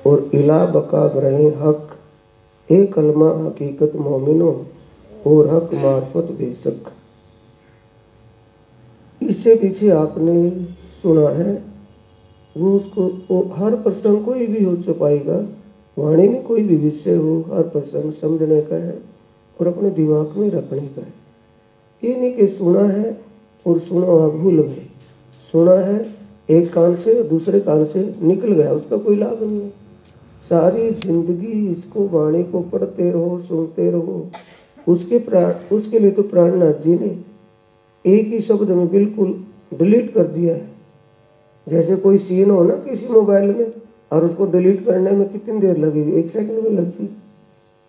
और इला बका ग्रहे हक, ए कलमा हकीकत मोमिनो और हक मार्फत बेशक। इससे पीछे आपने सुना है वो उसको हर प्रसंग कोई भी हो चुपाएगा, वाणी में कोई भी विषय हो, हर प्रसंग समझने का है और अपने दिमाग में रखने का है। ये नहीं कि सुना है और सुना हुआ भूल गए, सुना है एक कान से दूसरे कान से निकल गया, उसका कोई लाभ नहीं है। सारी जिंदगी इसको वाणी को पढ़ते रहो, सुनते रहो। उसके लिए तो प्राणनाथ जी ने एक ही शब्द में बिल्कुल डिलीट कर दिया है। जैसे कोई सीन हो ना किसी मोबाइल में और उसको डिलीट करने में कितनी देर लगेगी, 1 सेकंड में लगती,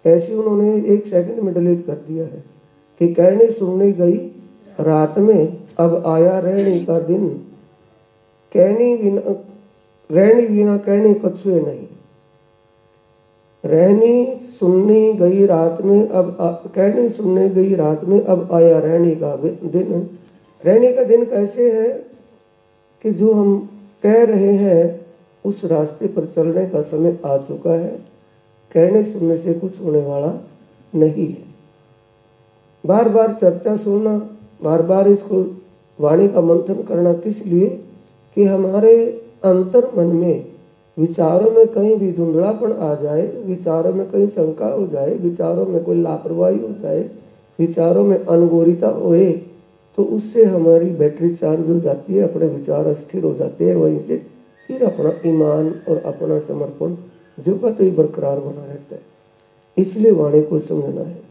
ऐसे उन्होंने 1 सेकंड में डिलीट कर दिया है कि कहने सुनने गई रात में अब आया रहने का दिन, रहनी बिना कहने कछुए नहीं। रहनी सुनने गई रात में अब कहने सुनने गई रात में अब आया रहने का दिन। रहने का दिन कैसे है कि जो हम कह रहे हैं उस रास्ते पर चलने का समय आ चुका है। कहने सुनने से कुछ होने वाला नहीं है। बार बार चर्चा सुनना, बार बार इसको वाणी का मंथन करना किस लिए कि हमारे अंतर मन में विचारों में कहीं भी धुंधलापन आ जाए, विचारों में कहीं शंका हो जाए, विचारों में कोई लापरवाही हो जाए, विचारों में अनगोरिता होए, तो उससे हमारी बैटरी चार्ज हो जाती है, अपने विचार अस्थिर हो जाते हैं। वहीं से फिर अपना ईमान और अपना समर्पण जो तो ही बरकरार बना रहता है। इसलिए वाणी को समझना है।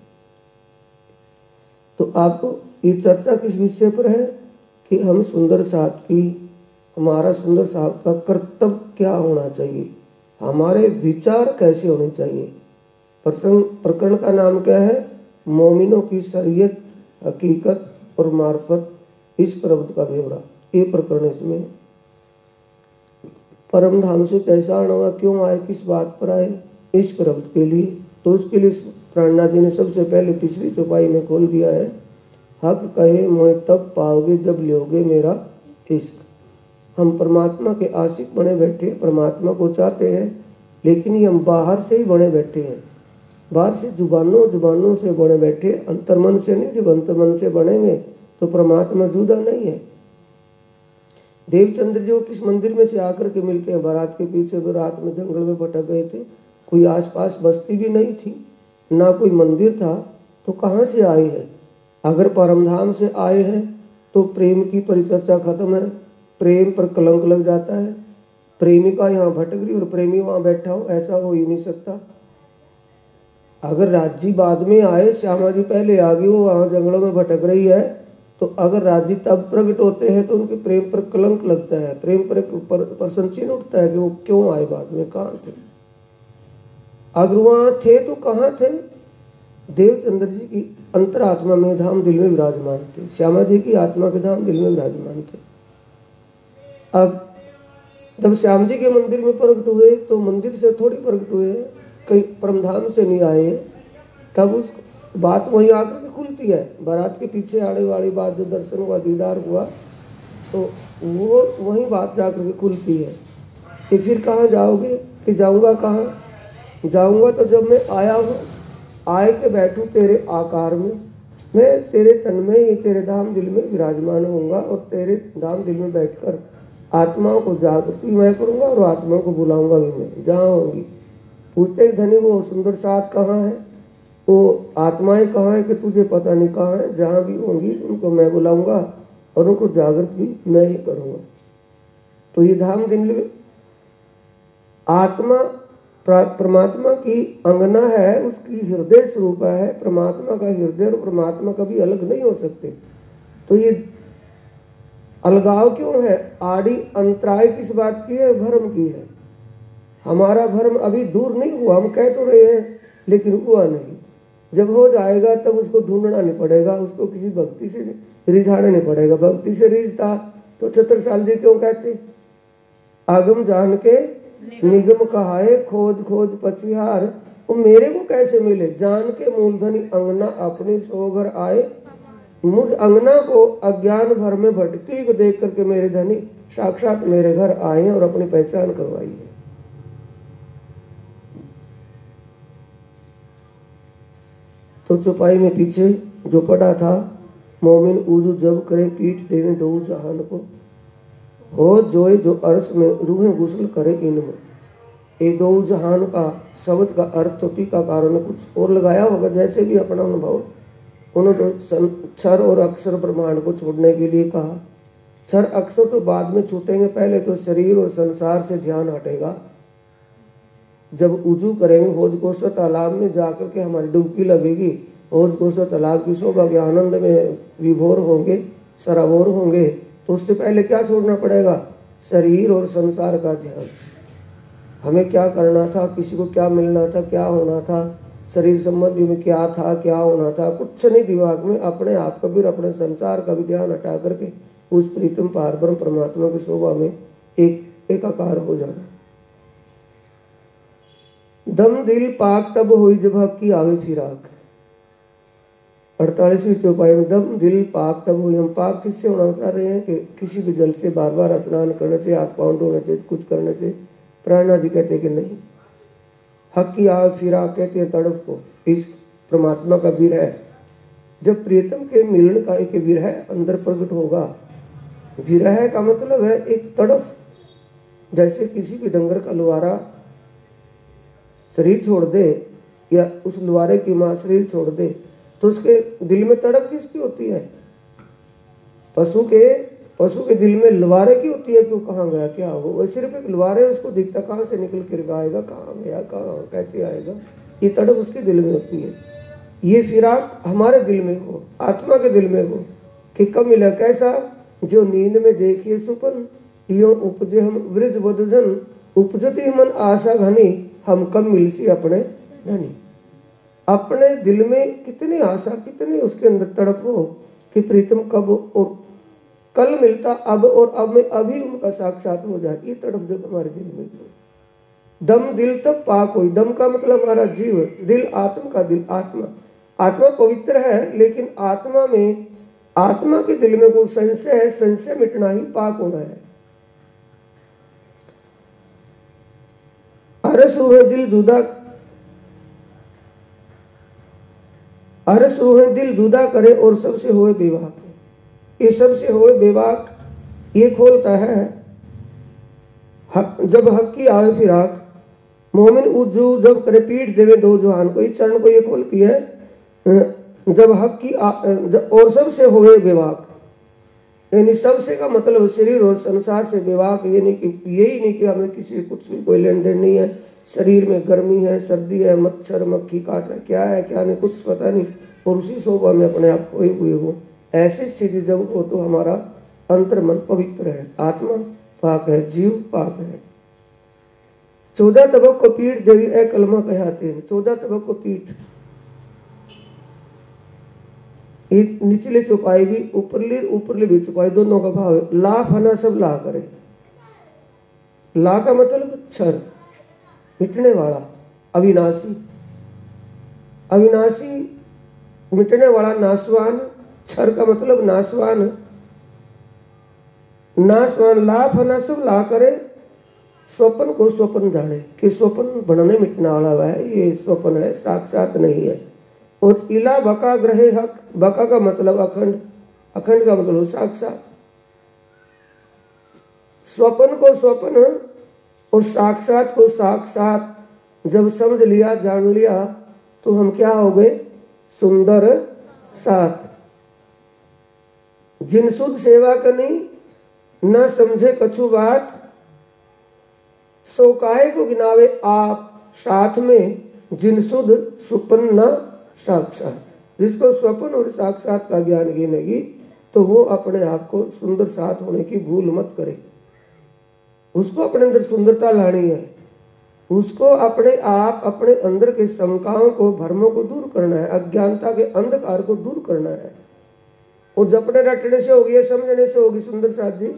तो आपको ये चर्चा किस विषय पर है कि हम सुंदर साथ की, हमारा सुंदर साथ का कर्तव्य क्या होना चाहिए, हमारे विचार कैसे होने चाहिए। प्रकरण का नाम क्या है? मोमिनों की शरीयत, हकीकत और मार्फत, इस प्रबंध का ब्यौरा। ये प्रकरण इसमें परम धाम से कैसा आना हुआ, क्यों आए, किस बात पर आए, इस प्रबंध के लिए। तो उसके लिए प्राणनाथ जी ने सबसे पहले तीसरी चौपाई में खोल दिया है, हक कहे मोह तब पाओगे जब लोगे मेरा इश्क। हम परमात्मा के आशिक बने बैठे, परमात्मा को चाहते हैं, लेकिन ये हम बाहर से ही बने बैठे हैं। बाहर से जुबानों से बने बैठे, अंतर्मन से नहीं। जब अंतर्मन से बनेंगे तो परमात्मा जुदा नहीं है। देवचंद्र जी किस मंदिर में से आकर के मिलते हैं? बारात के पीछे वो रात में जंगल में भटक गए थे, कोई आसपास बस्ती भी नहीं थी, ना कोई मंदिर था, तो कहाँ से आए हैं? अगर परमधाम से आए हैं तो प्रेम की परिचर्चा खत्म है, प्रेम पर कलंक लग जाता है। प्रेमिका यहाँ भटक रही और प्रेमी वहाँ बैठा हो, ऐसा हो ही नहीं सकता। अगर राजी बाद में आए, श्यामा जी पहले आ गई, वो वहाँ जंगलों में भटक रही है, तो अगर राजी तब प्रकट होते हैं तो उनके प्रेम पर कलंक लगता है, प्रेम पर एक प्रश्न चिन्ह उठता है कि वो क्यों आए बाद में, कहाँ थे। अगर वहाँ थे तो कहाँ थे? देवचंद्र जी की अंतरात्मा में धाम दिल में विराजमान थे, श्यामा जी की आत्मा के धाम दिल में विराजमान थे। अब जब श्याम जी के मंदिर में प्रकट हुए तो मंदिर से थोड़ी प्रकट हुए, कहीं परमधाम से नहीं आए, तब उस बात वहीं आकर के खुलती है। बारात के पीछे आने वाली बात, जो दर्शन हुआ, दीदार हुआ, तो वो वहीं बात जाकर के खुलती है कि फिर कहाँ जाओगे, कि जाऊँगा कहाँ? जाऊँगा तो जब मैं आया हूँ, आए के बैठूँ तेरे आकार में, मैं तेरे तन में ही तेरे धाम दिल में विराजमान होऊंगा और तेरे धाम दिल में बैठकर आत्माओं को जागृति मैं करूँगा और आत्माओं को बुलाऊंगा भी मैं जहाँ होंगी। पूछते धनी वो सुंदर साथ कहाँ है, वो आत्माएं कहाँ है कि तुझे पता नहीं कहाँ है। जहाँ भी होंगी उनको मैं बुलाऊंगा और उनको जागृत भी मैं ही करूँगा। तो ये धाम दिल में आत्मा परमात्मा की अंगना है, उसकी हृदय स्वरूप है। परमात्मा का हृदय और परमात्मा कभी अलग नहीं हो सकते। तो ये अलगाव क्यों है? आड़ी अंतराय किस बात की है? भ्रम की है। हमारा भ्रम अभी दूर नहीं हुआ, हम कह तो रहे हैं लेकिन हुआ नहीं। जब हो जाएगा तब उसको ढूंढना नहीं पड़ेगा, उसको किसी भक्ति से रिझाना नहीं पड़ेगा। भक्ति से रिझता तो छत्रसाल जी क्यों कहते, आगम जान के निगम कहाए, खोज खोज पछिहार। वो मेरे को कैसे मिले? जान के मूलधनी अंगना अपनी सो घर आए। मुझ अंगना को अज्ञान भर में भटकी को देख करके मेरे धनी साक्षात मेरे घर आए और अपनी पहचान करवाई है। तो चौपाई में पीछे जो पड़ा था, मोमिन ऊजू जब करे पीठ देवे दो जहान को, हो जोए जो अर्श में रूहें गुस्ल करे इनमें। ये दो जहान का शब्द का अर्थ तो टीकाकारों ने कुछ और लगाया होगा, जैसे भी अपना अनुभव। उन्होंने तो क्षर और अक्षर ब्रह्मांड को छोड़ने के लिए कहा। क्षर अक्षर तो बाद में छूटेंगे, पहले तो शरीर और संसार से ध्यान हटेगा। जब उजू करेंगे, होज कोसा तालाब में जाकर के हमारी डुबकी लगेगी, होज कोसा तालाब की शोभा के आनंद में विभोर होंगे, सराबोर होंगे, तो उससे पहले क्या छोड़ना पड़ेगा? शरीर और संसार का ध्यान। हमें क्या करना था, किसी को क्या मिलना था, क्या होना था, शरीर संबंधी में क्या था, क्या होना था, कुछ नहीं दिमाग में। अपने आप का भी, अपने संसार का भी ध्यान हटा करके उस प्रीतम पारब्रह्म परमात्मा की शोभा में एकाकार हो जाना। दम दिल पाक तब हुई जब हक की आवे फिराक। 48वीं चौपाई में दम दिल पाक तब हुई। हम पाक किससे होना चाह रहे हैं? कि किसी भी जल से बार बार स्नान करने से, हाथ पांव धोने से, कुछ करने से। प्राणा जी कहते कि नहीं, हक की आवे फिराक कहते हैं तड़प को। इस परमात्मा का विरह, जब प्रियतम के मिलन का एक विरह अंदर प्रकट होगा। विरह का मतलब है एक तड़प। जैसे किसी भी डंगर का लुहारा शरीर छोड़ दे, या उस लुहारे की माँ शरीर छोड़ दे, तो उसके दिल में तड़प किसकी होती है? पशु के दिल में लुहारे की होती है, क्यों, कहाँ गया, क्या हो। वो सिर्फ एक लुहारे, उसको दिखता कहाँ से निकल कर आएगा, कहाँ गया, कहाँ कैसे आएगा, ये तड़प उसके दिल में होती है। ये फिराक हमारे दिल में हो, आत्मा के दिल में हो कि कब मिला। कैसा? जो नींद में देखिए सुपन, यो उपजे हम वृज बदजन, उपजती मन आशा घनी, हम कब मिलसी अपने धनी। अपने दिल में कितनी आशा, कितनी उसके अंदर तड़प हो कि प्रीतम कब और कल मिलता, अब और अब में अभी उनका साक्षात हो जाए। ये तड़प जब हमारे दिल में हो। दम दिल तब पाक हुई। दम का मतलब हमारा जीव, दिल आत्मा का दिल, आत्मा। आत्मा पवित्र है, लेकिन आत्मा में, आत्मा के दिल में कोई संशय है, संशय मिटना ही पाक होना है। अरस हुए दिल जुदा, अरस हुए दिल जुदा करे और सबसे हुए बेवाक। ये सबसे हुए बेवाक ये खोलता है जब हक की आवे फिराक। मोमिन उजू जब करे पीठ देवे दो जहान को। इस चरण को ये खोलती है जब हक की और सबसे हुए बेवाक। यानी सबसे का मतलब शरीर और संसार से बेवाक। ये नहीं कि, यही नहीं कि हमें किसी कुछ भी कोई लेन देन नहीं है। शरीर में गर्मी है, सर्दी है, मच्छर मक्खी काट रहा है, क्या है क्या नहीं, कुछ पता नहीं, और उसी शोभा में अपने आप खोए हुए हो। ऐसी स्थिति जब हो तो हमारा अंतर मन पवित्र है, आत्मा पाक है, जीव पाक है। 14 तबक को पीठ देवी ए कलमा कहते हैं। 14 तबक को पीठ, निचले चौपाई भी, ऊपरली भी चौपाई, दोनों का भाव है। ला फना सब ला करे। ला का मतलब क्षर, मिटने वाला, अविनाशी। अविनाशी, मिटने वाला, नाशवान। क्षर का मतलब नाशवान, नाशवान। ला फना सब ला करे, स्वप्न को स्वप्न जाने कि स्वप्न बनने मिटने वाला है, ये स्वप्न है, साक्षात नहीं है। और इला बका ग्रहे हक। बका का मतलब अखंड, अखंड का मतलब साक्षात। स्वप्न को स्वप्न और साक्षात को साक्षात जब समझ लिया, जान लिया, तो हम क्या हो गए? सुंदर साथ। जिन सुध सेवा करनी, न समझे कछु बात, सो काहे को गिनावे आप साथ में, जिन सुध सुपन न साक्षात। जिसको स्वप्न और साक्षात का ज्ञान गिनेगी तो वो अपने आप को सुंदर साथ होने की भूल मत करे। उसको अपने अंदर सुंदरता लानी है, उसको अपने आप, अपने अंदर के शंकाओं को, भ्रमों को दूर करना है, अज्ञानता के अंधकार को दूर करना है। और जपने रटने से होगी, समझने से होगी, सुंदर साथ जी,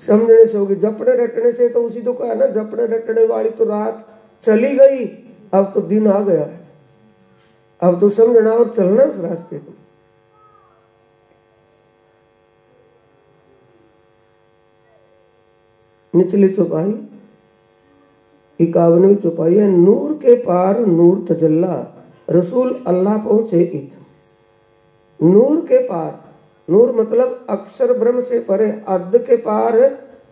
समझने से होगी। जपने रटने से तो उसी तो कहा ना, जपने रटने वाली तो रात चली गई, अब तो दिन आ गया है। अब तो समझना और चलना उस रास्ते को। निचली चौपाई 51वीं चौपाई है। नूर के पार नूर तजल्ला, रसूल अल्लाह पहुंचे इत, नूर के पार, नूर मतलब अक्षर ब्रह्म से परे, अद्द के पार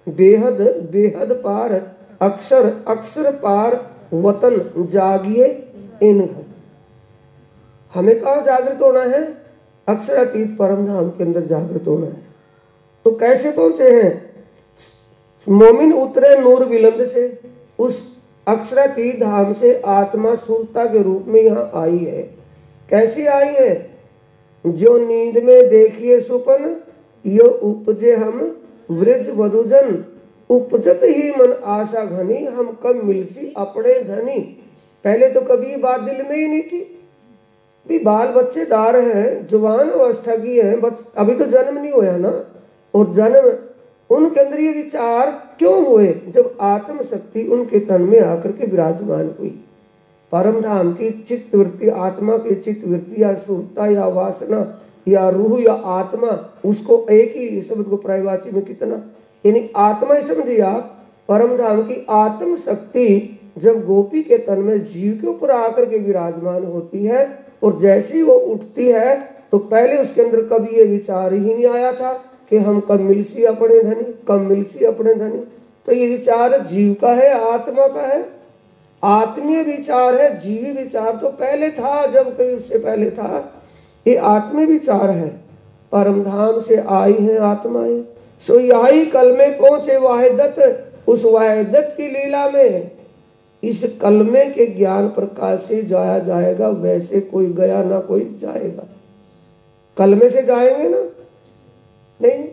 बेहद, बेहद पार अक्षर, अक्षर पार वतन जागिए इन घर। हमें कहाँ जागृत होना है? अक्षरातीत परम धाम के अंदर जागृत होना है। तो कैसे पहुंचे हैं? मोमिन उतरे नूर बिलंद से, उस अक्षरातीत धाम से आत्मा सुरता के रूप में यहाँ आई है। कैसी आई है? जो नींद में देखिए सुपन, यो उपजे हम वृज वधुजन, उपजत ही मन आशा घनी, हम कब मिलसी अपने धनी। पहले तो कभी ये बात दिल में ही नहीं थी। भी बाल बच्चेदार हैं, जवान अवस्था की है, अभी तो जन्म नहीं हुआ ना, और जन्म उनके अंदर ये विचार क्यों हुए? जब आत्म शक्ति उनके तन में आकर के विराजमान हुई। परम धाम की चित्त वृत्ति, आत्मा की चित्त वृत्ति या सुरता या वासना या रूह या आत्मा, उसको एक ही शब्द को पर्यायवाची में कितना, यानी आत्मा ही समझिए आप। परम धाम की आत्म शक्ति जब गोपी के तन में जीव के ऊपर आकर के विराजमान होती है, और जैसी वो उठती है, तो पहले उसके अंदर कभी ये विचार ही नहीं आया था कि हम कब मिलसी अपने धनी, कब मिलसी अपने धनी। तो ये विचार जीव का है, आत्मा का है, आत्मीय विचार है। जीवी विचार तो पहले था, जब कभी उससे पहले था। ये आत्मीय विचार है। परम धाम से आई है आत्माएं, सो यही कल में पहुंचे वाहिदत, उस वाहिदत की लीला में। इस कलमे के ज्ञान प्रकाश से जाया जाएगा, वैसे कोई गया ना कोई जाएगा। कलमे से जाएंगे ना? नहीं।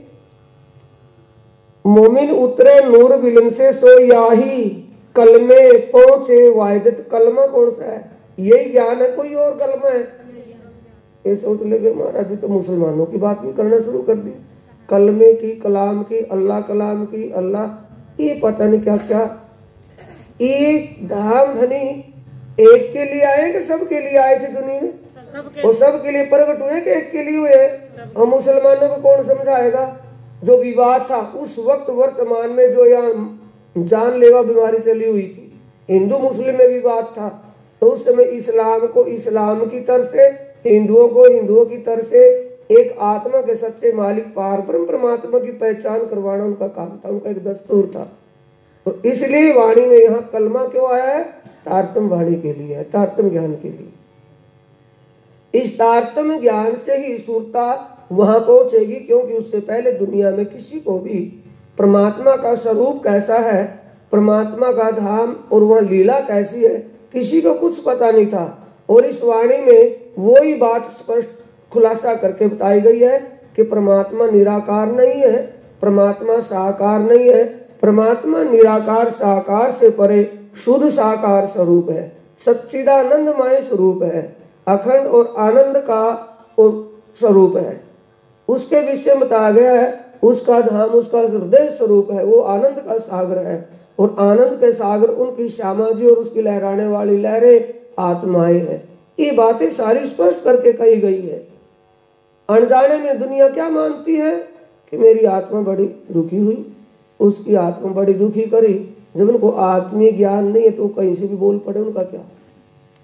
मोमिन उतरे नूर बिलन से, सो याही कलमे पहुंचे वाहिदत। कलमा कौन सा है? यही ज्ञान है, कोई और कलमा है? ये सोच लेंगे महाराज जी तो मुसलमानों की बात भी करना शुरू कर दी, कलमे की, कलाम की, अल्लाह कलाम की, अल्लाह ये पता नहीं क्या क्या। एक धाम धनी एक के लिए आए कि सबके लिए आए थे दुनिया में? वो सबके लिए प्रकट हुए कि एक के लिए हुए? और मुसलमानों को कौन समझाएगा? जो विवाद था उस वक्त वर्तमान में, जो यहाँ जानलेवा बीमारी चली हुई थी, हिंदू मुस्लिम में विवाद था, तो उस समय इस्लाम को इस्लाम की तरफ से, हिंदुओं को हिंदुओं की तरफ से एक आत्मा के सच्चे मालिक पार ब्रह्म परमात्मा की पहचान करवाना उनका काम था, उनका एक दस्तूर था। तो इसलिए वाणी में यहाँ कलमा क्यों आया है? तारतम वाणी के लिए है, तारतम ज्ञान के लिए। इस तारतम ज्ञान से ही सुरता वहां पहुंचेगी, क्योंकि उससे पहले दुनिया में किसी को भी परमात्मा का स्वरूप कैसा है, परमात्मा का धाम और वह लीला कैसी है, किसी को कुछ पता नहीं था। और इस वाणी में वो ही बात स्पष्ट खुलासा करके बताई गई है कि परमात्मा निराकार नहीं है, परमात्मा साकार नहीं है, परमात्मा निराकार साकार से परे शुद्ध साकार स्वरूप है, सच्चिदानंदमय स्वरूप है, अखंड और आनंद का स्वरूप है। उसके विषय में बताया गया है, उसका धाम उसका हृदय स्वरूप है, वो आनंद का सागर है, और आनंद के सागर उनकी श्यामा जी और उसकी लहराने वाली लहरें आत्माएं हैं। ये बातें सारी स्पष्ट करके कही गई है। अनजाने में दुनिया क्या मानती है कि मेरी आत्मा बड़ी दुखी हुई, उसकी आत्मा बड़ी दुखी करी। जब उनको आत्मीय ज्ञान नहीं है तो कहीं से भी बोल पड़े, उनका क्या,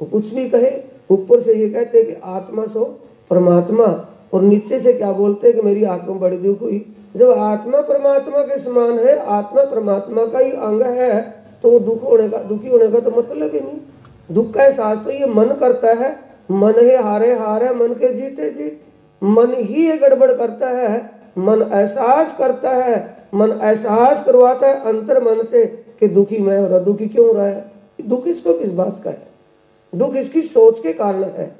वो कुछ भी कहे। ऊपर से ये कहते हैं कि आत्मा सो परमात्मा, और नीचे से क्या बोलते हैं कि मेरी आत्मा बड़ी दुख हुई। जब आत्मा परमात्मा के समान है, आत्मा परमात्मा का ही अंग है, तो दुखी होने का तो मतलब ही नहीं। दुख का एहसास तो ये मन करता है, मन है हारे हार है, मन के जीते जीत, मन ही ये गड़बड़ करता है। मन एहसास करता है, मन एहसास करवाता है अंतर मन से कि दुखी मैं हो रहा। दुखी क्यों हो रहा है? दुख इसको किस बात का है? दुख इसकी सोच के कारण है।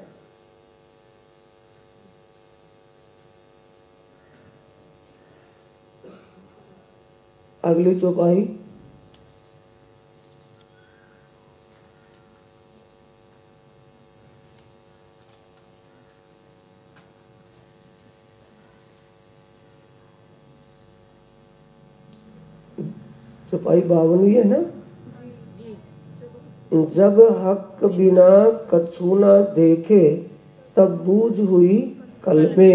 अगली चौपाई, चौपाई 52 है ना। जब हक बिना कछु न देखे, तब बूझ हुई कलमे,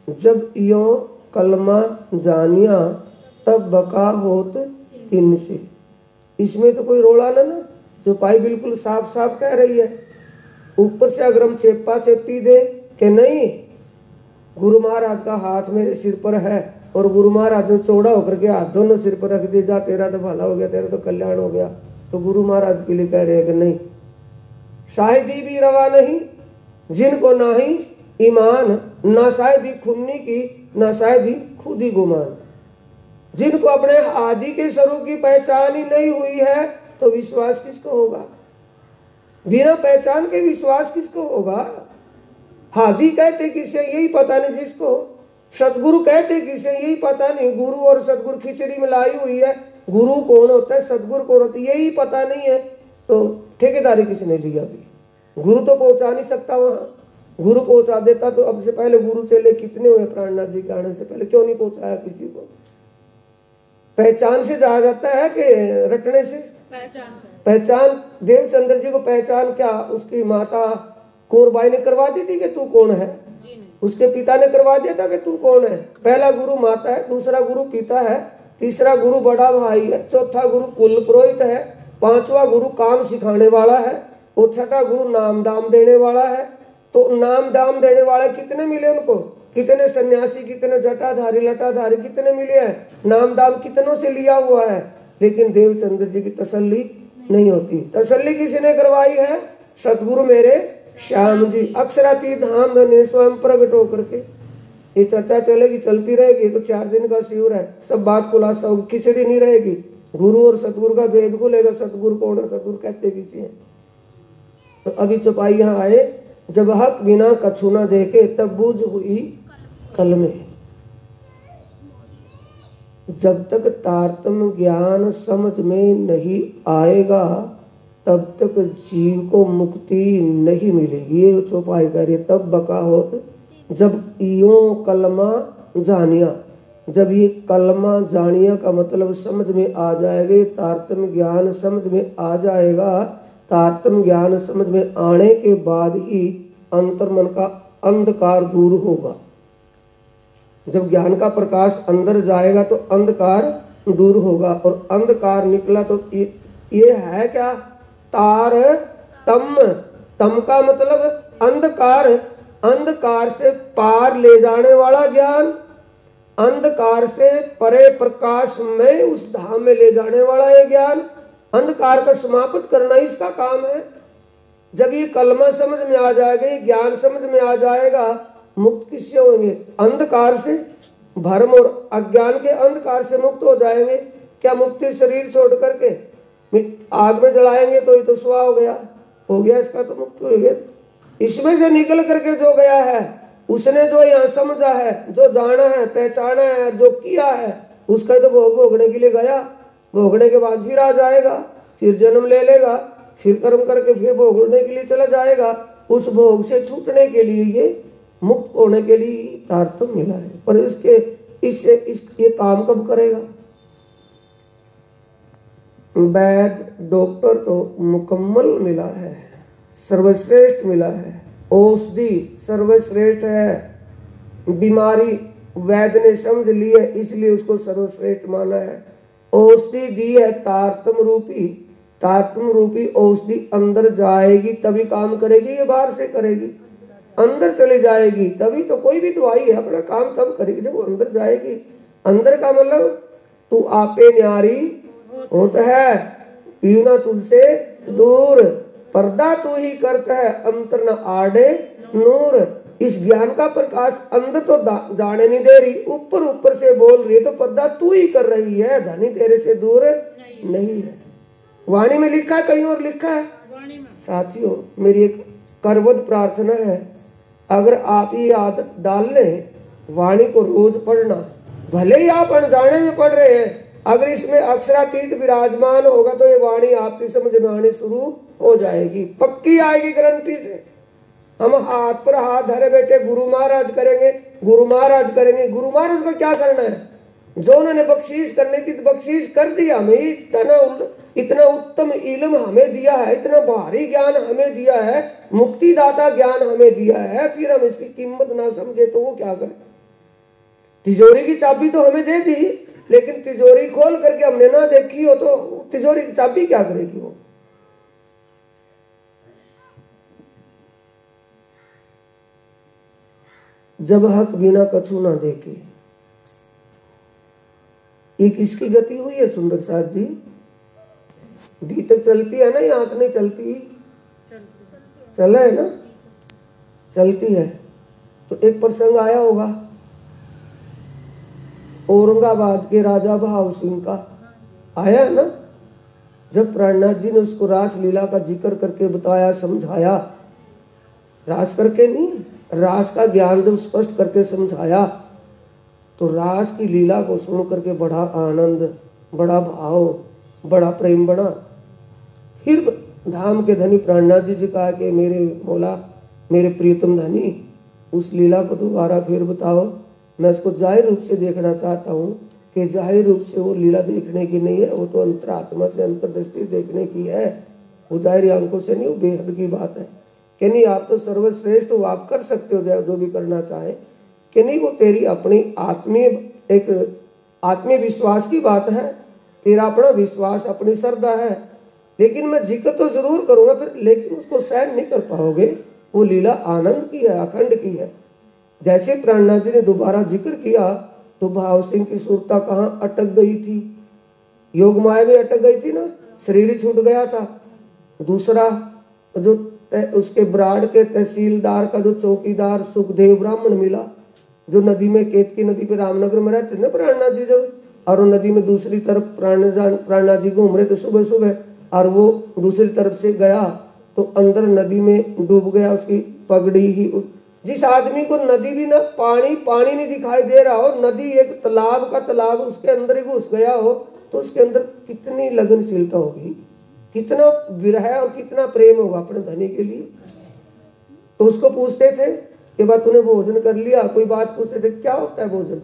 जब यो कलमा जानिया, तब बका होत इनसे। इसमें तो कोई रोड़ा ना, चौपाई बिल्कुल साफ साफ कह रही है ऊपर से अगर हम चेपा चेपी दे कि नहीं, गुरु महाराज का हाथ मेरे सिर पर है और गुरु महाराज ने चौड़ा होकर के हाथ दोनों सिर पर रख दिए, जा तेरा तो भला हो गया, तेरा तो कल्याण हो गया, तो गुरु महाराज के लिए कह रहे हैं कि नहीं, शायद ही भी रवा नहीं जिनको ना ही ईमान, ना शायद ही खुन्नी की, ना शायद ही खुद ही गुमान। जिनको अपने आदि के स्वरूप की पहचान ही नहीं हुई है तो विश्वास किसको होगा? बिना पहचान के विश्वास किसको होगा? हादी कहते किसे, यही पता नहीं जिसको। सतगुरु कहते किसे, यही पता नहीं। गुरु और सतगुरु खिचड़ी मिलाई हुई है, गुरु कौन होता है, सतगुरु कौन होता है, यही पता नहीं है, तो ठेकेदारी किसने लिया? अभी गुरु तो पहुंचा नहीं सकता वहां। गुरु पहुंचा देता तो अब से पहले गुरु चेले कितने हुए प्राणनाथ जी के आने से पहले, क्यों नहीं पहुंचाया किसी को? पहचान से जाया जाता है कि रटने से? पहचान। देवचंद्र जी को पहचान क्या उसकी माता कुंवरबाई ने करवा दी थी कि तू कौन है? उसके पिता ने करवा दिया था कि तू कौन है? पहला गुरु माता है, दूसरा गुरु पिता है, तीसरा गुरु बड़ा भाई है, चौथा गुरु कुल पुरोहित है, पांचवा गुरु काम सिखाने वाला है और छठा गुरु नाम दाम देने वाला है। तो नाम दाम देने वाले कितने मिले उनको? कितने सन्यासी, कितने जटाधारी लटाधारी कितने मिले हैं? नाम दाम कितनों से लिया हुआ है? लेकिन देवचंद्र जी की तसल्ली नहीं होती। तसल्ली किसने करवाई है? सतगुरु मेरे श्याम जी, अक्षरातीत धाम धने स्वयं प्रकट होकर के। ये चर्चा चलेगी, चलती रहेगी, तो 4 दिन का शिविर है, सब बात खुलासा होगी, खिचड़ी नहीं रहेगी। गुरु और सतगुरु का भेद खुलेगा, सतगुरु कौन है, सतगुरु कहते किसी है। तो अभी चौपाई यहाँ आए, जब हक बिना कछु न देखे तब बूझ हुई कल में। जब तक तारतम्य ज्ञान समझ में नहीं आएगा तब तक जीव को मुक्ति नहीं मिलेगी। ये चौपाई कह रही है, तब बका होत जब इयो कलमा जानिया। जब ये कलमा जानिया का मतलब समझ में आ जाएगा, तारतम्य ज्ञान समझ में आ जाएगा, तारतम्य ज्ञान समझ में आने के बाद ही अंतर्मन का अंधकार दूर होगा। जब ज्ञान का प्रकाश अंदर जाएगा तो अंधकार दूर होगा, और अंधकार निकला तो ये है क्या? तार तम। तम का मतलब अंधकार, अंधकार से पार ले जाने वाला ज्ञान, अंधकार से परे प्रकाश में उस धाम में ले जाने वाला ये ज्ञान। अंधकार का समाप्त करना इसका काम है। जब ये कलमा समझ में आ जाएगा, ये ज्ञान समझ में आ जाएगा, मुक्त किससे होंगे? अंधकार से, भ्रम और अज्ञान के अंधकार से मुक्त हो जाएंगे। क्या मुक्ति शरीर छोड़ करके आग में जलाएंगे तो ये तो सुहा हो गया इसका तो मुक्त हो गया। इसमें से निकल करके जो गया है, उसने जो यहाँ समझा है, जो जाना है, पहचाना है, जो किया है, उसका तो भोग भोगने के लिए गया। भोगने के बाद फिर आ जाएगा, फिर जन्म ले लेगा, फिर कर्म करके फिर भोगने के लिए चला जाएगा। उस भोग से छूटने के लिए, ये मुक्त होने के लिए तारतम्य मिला है। पर ये काम कब करेगा? वैद्य डॉक्टर तो मुकम्मल मिला है, सर्वश्रेष्ठ मिला है, औषधि सर्वश्रेष्ठ है। बीमारी वैद्य ने समझ ली है, इसलिए उसको सर्वश्रेष्ठ माना है। औषधि दी है तारतम्य रूपी, तारतम्य रूपी औषधि अंदर जाएगी तभी काम करेगी, ये बाहर से करेगी। अंदर चली जाएगी तभी तो कोई भी दवाई है अपना काम तब करेगी जब वो अंदर जाएगी। अंदर का मतलब तू आपे न्यारी होता है, पीना तुझसे दूर, पर्दा तू ही करता है, अंतर न आड़े नूर। इस ज्ञान का प्रकाश अंदर तो जाने नहीं दे रही, ऊपर ऊपर से बोल रही है, तो पर्दा तू ही कर रही है, धनी तेरे से दूर नहीं है। वाणी में लिखा है, कहीं और लिखा है? साथियों, मेरी एक करवद प्रार्थना है, अगर आप ये आदत डाल लें वाणी को रोज पढ़ना, भले ही आप अनजाने में पढ़ रहे हैं, अगर इसमें अक्षरातीत विराजमान होगा तो ये वाणी आपकी समझ में आनी शुरू हो जाएगी, पक्की आएगी गारंटी से। हम हाथ पर हाथ धरे बैठे गुरु महाराज करेंगे, गुरु महाराज करेंगे। गुरु महाराज को क्या करना है? जो उन्होंने बख्शीश करने की बख्शीश कर दिया। हमें इतना उत्तम इल्म हमें दिया है, इतना भारी ज्ञान हमें दिया है, मुक्तिदाता ज्ञान हमें दिया है, फिर हम इसकी कीमत ना समझे तो वो क्या करे? तिजोरी की चाबी तो हमें दे दी, लेकिन तिजोरी खोल करके हमने ना देखी हो तो तिजोरी की चाबी क्या करेगी वो? जब हक बिना कछु ना देखे। ये किसकी गति हुई है सुंदर साथ जी? दी तक चलती है ना, ये आंख नहीं चलती? चला है ना, चलती है। तो एक प्रसंग आया होगा औरंगाबाद के राजा भाव सिंह का, आया है ना, जब प्राणनाथ जी ने उसको रास लीला का जिक्र करके बताया, समझाया, रास करके नहीं, रास का ज्ञान जब स्पष्ट करके समझाया, तो रास की लीला को सुन करके बड़ा आनंद, बड़ा भाव, बड़ा प्रेम बना। फिर धाम के धनी प्राणनाथ जी से कहा कि मेरे मौला, मेरे प्रियतम धनी, उस लीला को दोबारा फिर बताओ, मैं उसको जाहिर रूप से देखना चाहता हूँ। कि जाहिर रूप से वो लीला देखने की नहीं है, वो तो अंतरात्मा से अंतर्दृष्टि देखने की है, वो जाहिर आंखों से नहीं, वो बेहद की बात है। कि नहीं आप तो सर्वश्रेष्ठ हो, आप कर सकते हो जो भी करना चाहे। कि नहीं वो तेरी अपनी आत्मीय, एक आत्मीय विश्वास की बात है, तेरा अपना विश्वास, अपनी श्रद्धा है, लेकिन मैं जिक्र तो जरूर करूंगा फिर, लेकिन उसको सहन नहीं कर पाओगे। वो लीला आनंद की है, अखंड की है। जैसे प्राणनाथ जी ने दोबारा जिक्र किया तो भाव सिंह की सुरता कहाँ अटक गई थी, योग माया में अटक गई थी ना, शरीर ही छूट गया था। दूसरा जो उसके ब्राड के तहसीलदार का जो चौकीदार सुखदेव ब्राह्मण मिला, जो नदी में, केतकी नदी पे रामनगर में रहते ना प्राणनाथ जी जब, और वो नदी में दूसरी तरफ प्राणनाथ जी घूम रहे थे सुबह सुबह, और वो दूसरी तरफ से गया तो अंदर नदी में डूब गया, उसकी पगड़ी ही। जिस आदमी को नदी भी ना, पानी नहीं दिखाई दे रहा हो, नदी एक तालाब का तालाब उसके अंदर ही घुस गया हो, तो उसके अंदर कितनी लगनशीलता होगी, कितना विरह और कितना प्रेम होगा अपने धनी के लिए। तो उसको पूछते थे कि बात तूने भोजन कर लिया, कोई बात पूछते थे, क्या होता है भोजन,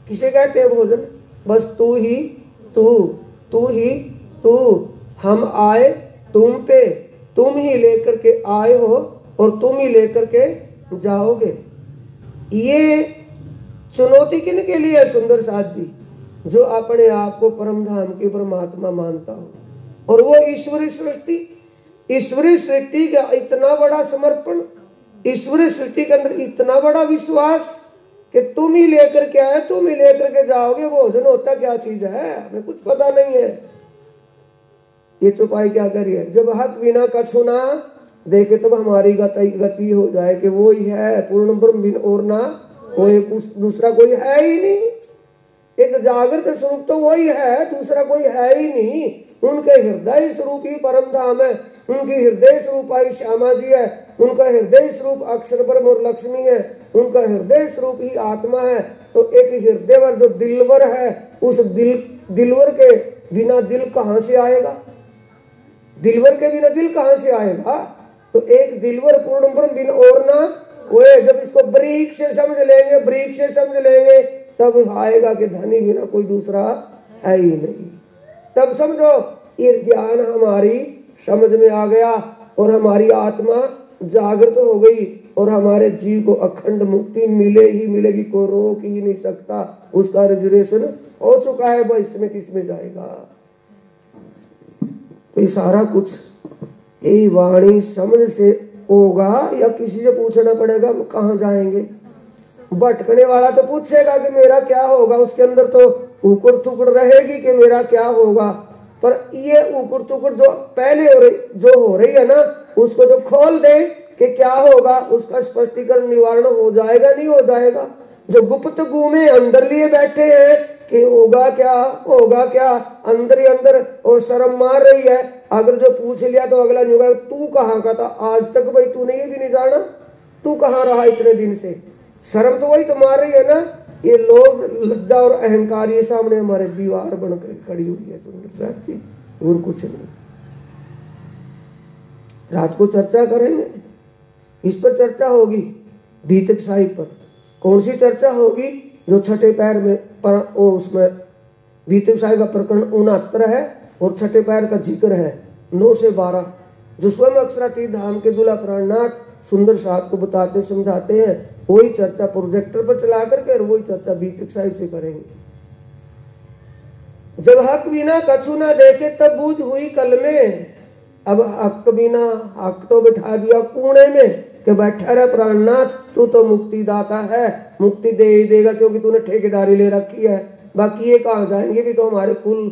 किसे कहते हैं भोजन? बस तू ही तू, हम आए तुम पे, तुम ही लेकर के आए हो और तुम ही लेकर के जाओगे। ये चुनौती किन के लिए है सुंदर साथ जी? जो अपने आप को परम धाम के परमात्मा मानता हो, और वो ईश्वरी सृष्टि का इतना बड़ा समर्पण, ईश्वरी सृष्टि के अंदर इतना बड़ा विश्वास कि तुम ही लेकर के आए, तुम ही लेकर के जाओगे। भोजन होता क्या चीज है, हमें कुछ पता नहीं है। ये चौपाई क्या करिए, जब हक बिना कछु ना देखे तब हमारी गति हो जाए कि वो ही है पूर्ण ब्रह्म बिन और ना कोई, दूसरा कोई है ही नहीं। एक जागृत स्वरूप तो वही है, दूसरा कोई है ही नहीं। उनके हृदय स्वरूप ही परम धाम है, उनकी हृदय स्वरूप आई श्यामा जी है, उनका हृदय स्वरूप अक्षर ब्रह्म और लक्ष्मी है, उनका हृदय स्वरूप ही आत्मा है। तो एक हृदयवर जो दिलवर है, उस दिलवर के बिना दिल कहाँ से आएगा? दिलवर के बिना दिल कहाँ से आएगा? तो एक दिलवर पूर्ण ब्रह्म बिन और ना कोई। जब इसको बारीक से समझ लेंगे तब आएगा कि धनी बिना कोई दूसरा है ही नहीं। तब समझो ये ज्ञान हमारी समझ में आ गया और हमारी आत्मा जागृत हो गई और हमारे जीव को अखंड मुक्ति मिले ही मिलेगी, कोई रोक ही नहीं सकता। उसका रिजर्वेशन हो चुका है, बस इसमें किसमें जाएगा। तो ये सारा कुछ ये वाणी समझ से होगा या किसी से पूछना पड़ेगा कहाँ जाएंगे? भटकने वाला तो पूछेगा कि मेरा क्या होगा, उसके अंदर तो उकड़ तुकड़ रहेगी कि मेरा क्या होगा। पर ये उकड़ तुकड़ जो पहले हो रही है ना, उसको जो खोल दे कि क्या होगा, उसका स्पष्टीकरण निवारण हो जाएगा नहीं हो जाएगा। जो गुप्त गुमे अंदर लिए बैठे हैं कि होगा क्या अंदर ही अंदर और शर्म मार रही है। अगर जो पूछ लिया तो अगला नहीं होगा तू कहाँ का था आज तक, भाई तूने ये भी नहीं जाना, तू कहाँ रहा इतने दिन से। शर्म तो वही तो मार रही है ना। ये लोग लज्जा और अहंकार ये सामने हमारे दीवार बनकर खड़ी हुई है सुंदर साहब की, और कुछ नहीं। रात को चर्चा करेंगे, इस पर चर्चा होगी, भीतक साहिब पर। कौन सी चर्चा होगी? जो छठे पैर में उसमें भीतक साहिब का प्रकरण 69 है और छठे पैर का जिक्र है 9 से 12, जो स्वयं अक्षरातीत धाम के दूल्हा प्राणनाथ सुंदर साहब को बताते समझाते हैं। वही चर्चा प्रोजेक्टर पर चला करके और वही चर्चा भीतक साहिब से करेंगे। जब हक बिना कछु ना देखे तब बूझ हुई कल में। अब हक बिना, हक तो बिठा दिया कूड़े में, कि बैठा रहा प्राणनाथ, तू तो मुक्ति दाता है, मुक्ति दे ही देगा क्योंकि तूने ठेकेदारी ले रखी है। बाकी ये कहाँ जाएंगे, भी तो हमारे कुल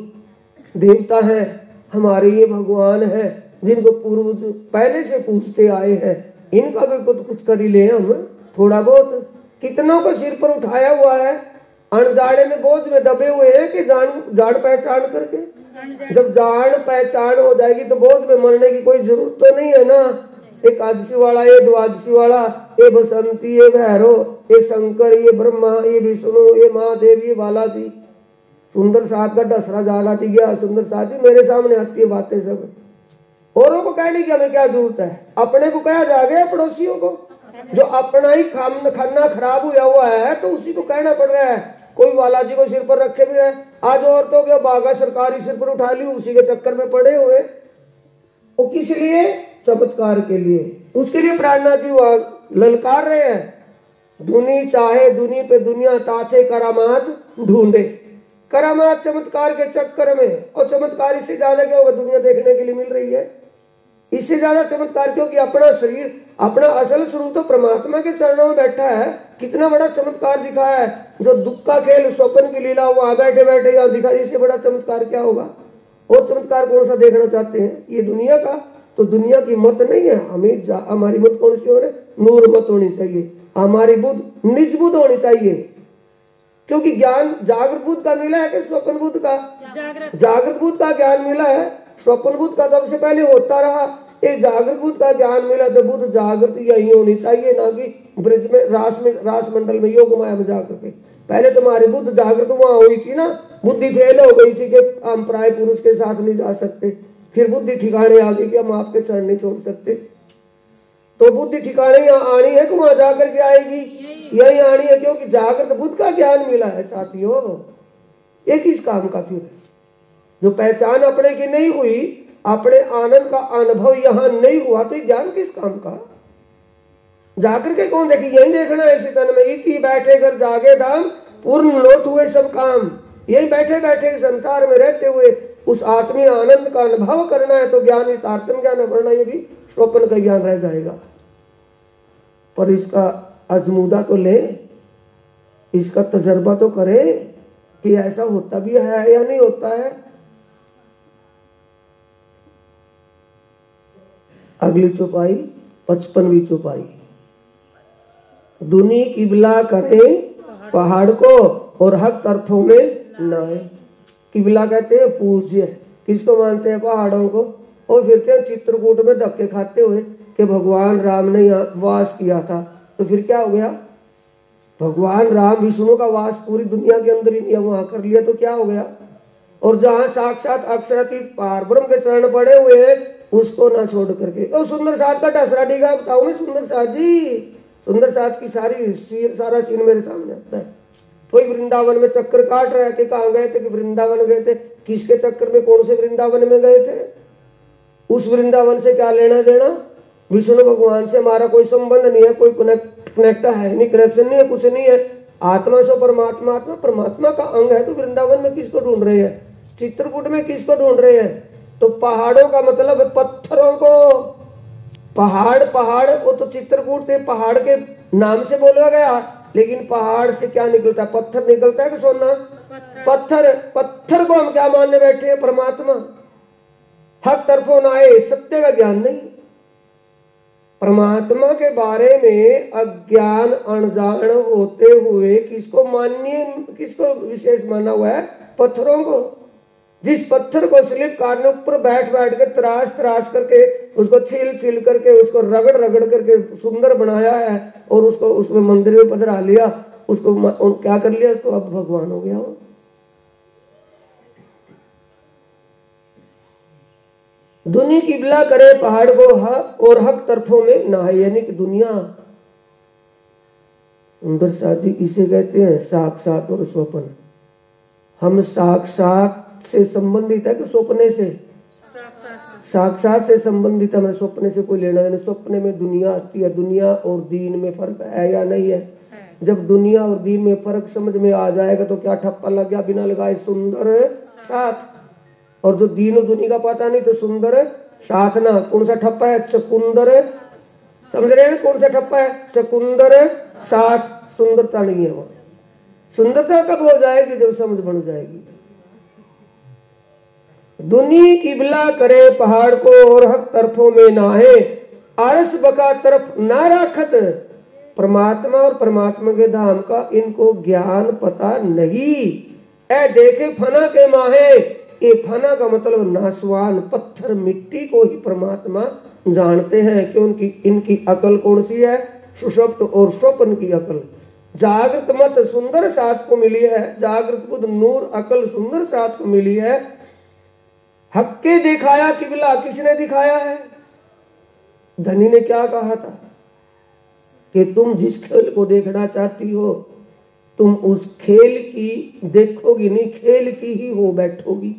देवता है, हमारे ये भगवान है जिनको पूर्वज पहले से पूछते आए हैं, इनका भी कुछ कर ही ले हम थोड़ा बहुत। कितनों को सिर पर उठाया हुआ है, अनजाने में बोझ में दबे हुए हैं कि जान पहचान करके। जब जान पहचान हो जाएगी तो बोझ में मरने की कोई जरूरत तो नहीं है ना। एकादशी वाला, ये द्वादशी वाला, ये बसंती, ये भैरव, ये शंकर, ये ब्रह्मा, ये विष्णु, ये महादेव, ये बालाजी, सुंदर साथ का दसरा जाला टी गया। सुंदर साथ जी मेरे सामने आती है बातें सब, औरों को कहने की हमें क्या जरूरत है, अपने को कहा जा गया, पड़ोसियों को। जो अपना ही खाना खराब हुआ है तो उसी को कहना पड़ रहा है। कोई बालाजी को सिर पर रखे भी है, आज औरतों के बागा सरकारी सिर पर उठा ली, उसी के चक्कर में पड़े हुए। वो किस लिए? चमत्कार के लिए। उसके लिए प्राणनाथ जी वहां ललकार रहे हैं, दुनी चाहे दुनी पे दुनिया ताथे करामात ढूंढे। करामात चमत्कार के चक्कर में, और चमत्कार इससे ज्यादा क्या होगा, दुनिया देखने के लिए मिल रही है, इससे ज्यादा चमत्कार क्योंकि अपना शरीर, अपना असल स्वरूप तो परमात्मा के चरणों में बैठा है। कितना बड़ा चमत्कार दिखाया है, जो दुख का खेल स्वप्न की लीला वहां बैठे बैठे यहाँ दिखा, इससे बड़ा चमत्कार क्या होगा। और चमत्कार कौन सा देखना चाहते हैं, ये दुनिया का? तो दुनिया की मत नहीं है हमें, हमारी मत कौन सी हो रही, नूर मत होनी चाहिए, हमारी बुद्ध निज बुद्ध होनी चाहिए। क्योंकि ज्ञान जागृत बुद्ध का मिला है कि स्वप्न बुद्ध का? जागृत बुद्ध का ज्ञान मिला है, स्वप्न बुद्ध का तब से पहले होता रहा। एक जागृत बुद्ध का ज्ञान मिला तो बुद्ध जागृत यही होनी चाहिए, ना कि ब्रिज में रास मंडल में योग माया में जाकर के। पहले तुम्हारी बुद्ध जागृत वहां हुई थी ना, बुद्धि फेल हो गई थी कि हम प्राय पुरुष के साथ नहीं जा सकते, फिर बुद्धि ठिकाने आ गई कि हम आपके चरण नहीं छोड़ सकते। तो बुद्धि ठिकाने यहाँ आनी है कि वहां जाकर के आएगी, यही आनी है, क्योंकि जागृत बुद्ध का ज्ञान मिला है साथियों। ये किस काम का फिर? जो पहचान अपने की नहीं हुई, अपने आनंद का अनुभव यहाँ नहीं हुआ, तो ज्ञान किस काम का? जाकर के कौन देखे, यही देखना है इसी तन में। इति बैठे घर जागे धाम, पूर्ण लोट हुए सब काम। यही बैठे बैठे संसार में रहते हुए उस आत्मीय आनंद का अनुभव करना है, तो ज्ञान यथार्थम ज्ञान वरना ये भी स्वप्न का ज्ञान रह जाएगा। पर इसका अजमूदा तो ले, इसका तजर्बा तो करे कि ऐसा होता भी है या नहीं होता है। अगली चौपाई 55वीं चौपाई। दुनी किबला करे पहाड़ को और हक तरफों में नाए। किबला कहते हैं पूज्य, किसको मानते हैं? पहाड़ों को। और फिरते हैं चित्रकूट में धक्के खाते हुए कि भगवान राम ने यहाँ वास किया था, तो फिर क्या हो गया? भगवान राम विष्णु का वास पूरी दुनिया के अंदर ही वहां कर लिया, तो क्या हो गया? और जहां साक्षात अक्षरातीत पार ब्रह्म के चरण पड़े हुए हैं, उसको ना छोड़ करके। और सुंदर साथ का टसरा टीका बताओ मैं, सुंदर साथ जी, सुंदर साथ की सारा सीन मेरे सामने आता है। कोई वृंदावन में चक्कर काट रहा है कि कहाँ गए थे, कि वृंदावन गए थे। किसके चक्कर में, कौन से वृंदावन में गए थे? उस वृंदावन से क्या लेना देना? विष्णु भगवान से हमारा कोई संबंध नहीं है, कोई कनेक्ट है नहीं, कनेक्शन नहीं है, कुछ नहीं है। आत्मा से परमात्मा, आत्मा परमात्मा का अंग है। तो वृंदावन में किसको ढूंढ रहे हैं? चित्रकूट में किसको ढूंढ रहे हैं? तो पहाड़ों का मतलब पत्थरों को। पहाड़ पहाड़ वो तो चित्रकूट थे, पहाड़ के नाम से बोला गया, लेकिन पहाड़ से क्या निकलता है? पत्थर निकलता है कि सोना? पत्थर। पत्थर को हम क्या मानने बैठे हैं? परमात्मा। हक तरफों ना आए, सत्य का ज्ञान नहीं। परमात्मा के बारे में अज्ञान अनजान होते हुए किसको मानिए, किसको विशेष माना हुआ है? पत्थरों को। जिस पत्थर को स्लिप कार ने ऊपर बैठ बैठ के तराश तराश करके, उसको छिल छिल करके, उसको रगड़ रगड़ करके सुंदर बनाया है, और उसको उसमें मंदिर में पधरा लिया, उसको क्या कर लिया? उसको अब भगवान हो गया वो। दुनिया किबला करे पहाड़ को हक और हक तरफों में ना है, यानी कि दुनिया। सुंदर साथ जी इसे कहते हैं साक्षात और स्वप्न। हम साक्षात से संबंधित है कि स्वप्ने से? साक्षात से संबंधित है, हमें स्वप्ने से कोई लेना देना। स्वप्ने में दुनिया आती है, दुनिया और दीन में फर्क है या नहीं है? जब दुनिया और दीन में फर्क समझ में आ जाएगा तो क्या ठप्पा लग गया बिना लगाए सुंदर साथ। और जो दीन और दुनिया का पता नहीं तो सुंदर साथ ना, कौन सा ठप्पा है? चकुंदर समझ रहे हैं कौन सा ठप्पा है? चकुंदर साथ, सुंदरता नहीं है वहां। सुंदरता कब हो जाएगी? जब समझ बन जाएगी। दुनी किबला करे पहाड़ को और हक तरफों में नाहे, आरस बका तरफ ना राखत। परमात्मा और परमात्मा के धाम का इनको ज्ञान पता नहीं। ए देखे फना के माहे, ये फना का मतलब नासवान पत्थर मिट्टी को ही परमात्मा जानते हैं कि उनकी इनकी अकल कौन सी है? सुषुप्त और स्वप्न की अकल। जागृत मत सुंदर साथ को मिली है, जागृत बुद्ध नूर अकल सुंदर साथ को मिली है। हक्के दिखाया किबला, किसने दिखाया है? धनी ने क्या कहा था कि तुम जिस खेल को देखना चाहती हो तुम उस खेल की देखोगी नहीं, खेल की ही हो बैठोगी।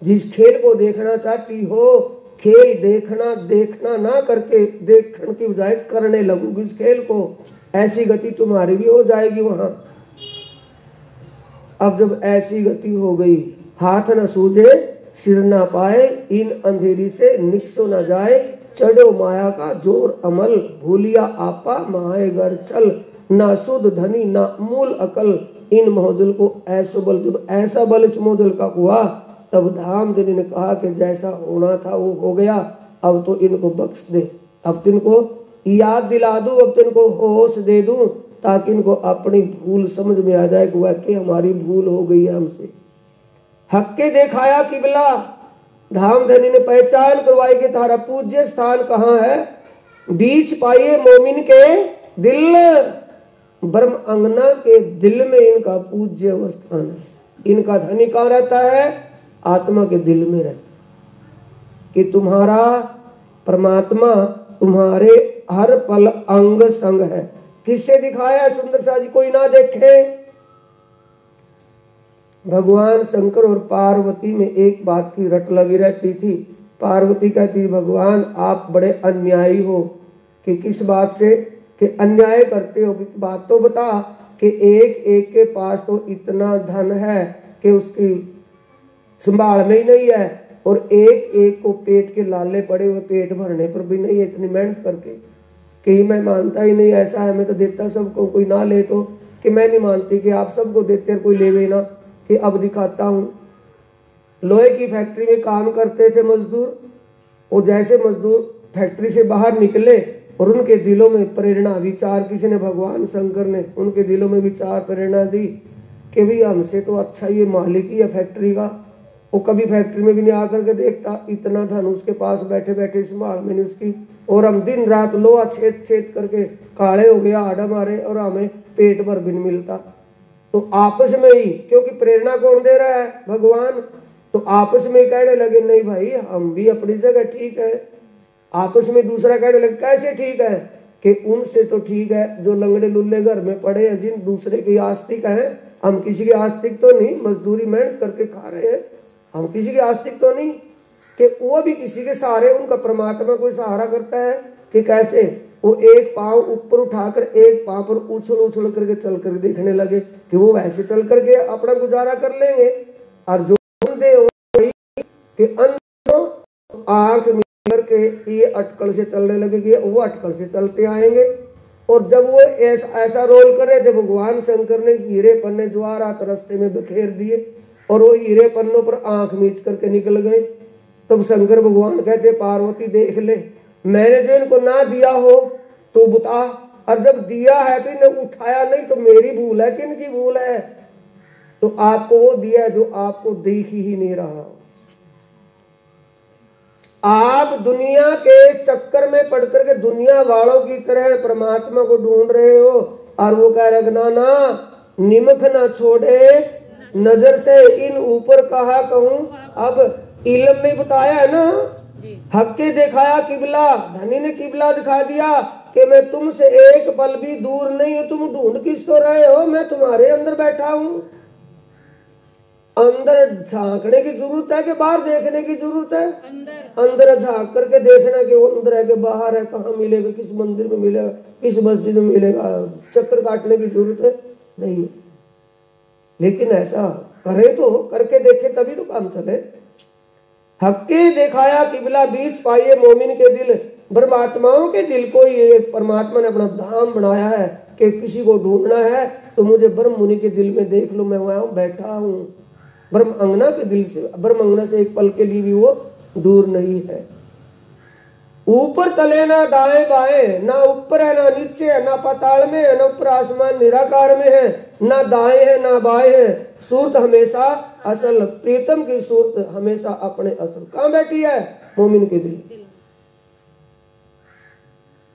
जिस खेल को देखना चाहती हो खेल देखना ना करके देखने की बजाय करने लगोगी इस खेल को, ऐसी गति तुम्हारी भी हो जाएगी वहां। अब जब ऐसी गति हो गई, हाथ न सूझे सिर ना पाए, इन अंधेरी से निकसो न जाए, चढ़ो माया का जोर अमल, भूलिया आपा माए घर चल, ना शुद्ध धनी ना मूल अकल, इन मोहजल को ऐसो बल। जब ऐसा बल इस मोहजल का हुआ तब धाम धनी ने कहा कि जैसा होना था वो हो गया, अब तो इनको बख्श दे, अब तो इनको याद दिला दूं, अब तो इनको होश दे दूं, ताकि इनको अपनी भूल समझ में आ जाए कि हमारी भूल हो गई है हमसे। हक्के दिखाया किबला, धाम धनी ने पहचान करवाई कि तारा पूज्य स्थान कहाँ है? बीच पाइए मोमिन के दिल, ब्रह्म अंगना के दिल में इनका पूज्य स्थान है। इनका धनी कहाँ रहता है? आत्मा के दिल में रहता है कि तुम्हारा परमात्मा तुम्हारे हर पल अंग संग है। किससे दिखाया है सुंदर सा जी? कोई ना देखे। भगवान शंकर और पार्वती में एक बात की रट लगी रहती थी। पार्वती कहती भगवान आप बड़े अन्यायी हो। कि किस बात से? कि अन्याय करते हो। कि बात तो बता कि एक एक के पास तो इतना धन है कि उसकी संभाल में ही नहीं है, और एक एक को पेट के लाले पड़े हुए, पेट भरने पर भी नहीं है, इतनी मेहनत करके कि मैं मानता ही नहीं ऐसा है, मैं तो देता सबको, कोई ना ले तो। कि मैं नहीं मानती कि आप सबको देते कोई लेवे ना। कि अब दिखाता हूँ। लोहे की फैक्ट्री में काम करते थे मजदूर, और जैसे मजदूर फैक्ट्री से बाहर निकले और उनके दिलों में प्रेरणा विचार, किसी ने भगवान शंकर ने उनके दिलों में विचार प्रेरणा दी कि भाई हमसे तो अच्छा ये मालिक ही है फैक्ट्री का, वो कभी फैक्ट्री में भी नहीं आकर के देखता, इतना धन उसके पास बैठे बैठे संभाल में नहीं उसकी, और हम दिन रात लोहा छेद छेद करके काले हो गया आड़ा मारे और हमें पेट भर भी नहीं मिलता। तो आपस में ही, क्योंकि प्रेरणा कौन दे रहा है? भगवान। तो आपस में कहने लगे नहीं भाई हम भी अपनी जगह ठीक है। आपस में दूसरा कहने लगे कैसे ठीक है? कि उनसे तो ठीक है जो लंगड़े लुल्ले घर में पड़े हैं, जिन दूसरे की आस्तिक हैं, हम किसी के आस्तिक तो नहीं, मजदूरी मेहनत करके खा रहे हैं, हम किसी के आस्तिक तो नहीं। कि वो भी किसी के सहारे, उनका परमात्मा कोई सहारा करता है कि कैसे? वो एक पांव ऊपर उठाकर एक पांव पर उछल उछल करके चल कर देखने लगे कि वो वैसे चल करके अपना गुजारा कर लेंगे। और जो अंधे हो कि अंधों आंख मिल करके ये अटकल से चलने लगे कि वो अटकल से चलते आएंगे। और जब वो ऐसा रोल कर रहे थे, भगवान शंकर ने हीरे पन्ने ज्वारात रास्ते में बिखेर दिए और वो हीरे पन्नों पर आंख मीच करके निकल गए। तब शंकर भगवान कहते पार्वती देख ले, मैंने जो इनको ना दिया हो तो बता, और जब दिया है तो इन्हें उठाया नहीं, तो मेरी भूल है कि इनकी भूल है? तो आपको वो दिया जो आपको देख ही नहीं रहा। आप दुनिया के चक्कर में पड़ करके दुनिया वालों की तरह परमात्मा को ढूंढ रहे हो, और वो कह रहे ना ना निमक ना छोड़े नजर से इन ऊपर कहा कहूं। अब इल्म में बताया है ना, हक्के दिखाया किबला, धनी ने किबला दिखा दिया कि मैं तुमसे एक पल भी दूर नहीं हूं। तुम ढूंढ किसको रहे हो? मैं तुम्हारे अंदर बैठा हूं। अंदर झांकने की जरूरत है कि बाहर देखने की जरूरत है? अंदर झांक करके देखना कि वो अंदर है कि बाहर है, कहाँ मिलेगा, किस मंदिर में मिलेगा, किस मस्जिद में मिलेगा, चक्कर काटने की जरूरत है नहीं। लेकिन ऐसा करे तो करके देखे तभी तो काम चले। हक्के दिखाया किबला बीच पाइए मोमिन के दिल, ब्रह्मात्माओं के दिल को ये परमात्मा ने अपना धाम बनाया है कि किसी को ढूंढना है तो मुझे ब्रह्म मुनि के दिल में देख लो, मैं वहां बैठा हूं। ब्रह्म अंगना के दिल से, ब्रह्म अंगना से एक पल के लिए भी वो दूर नहीं है। ऊपर तले ना दाएं बाएं, ना ऊपर है ना नीचे है, ना पाताल में है ना ऊपर आसमान निराकार में है, ना दाएं है ना बाएं है। सूरत हमेशा असल, प्रीतम की सूरत हमेशा अपने असल। कहाँ बैठी है? मोमिन के दिल।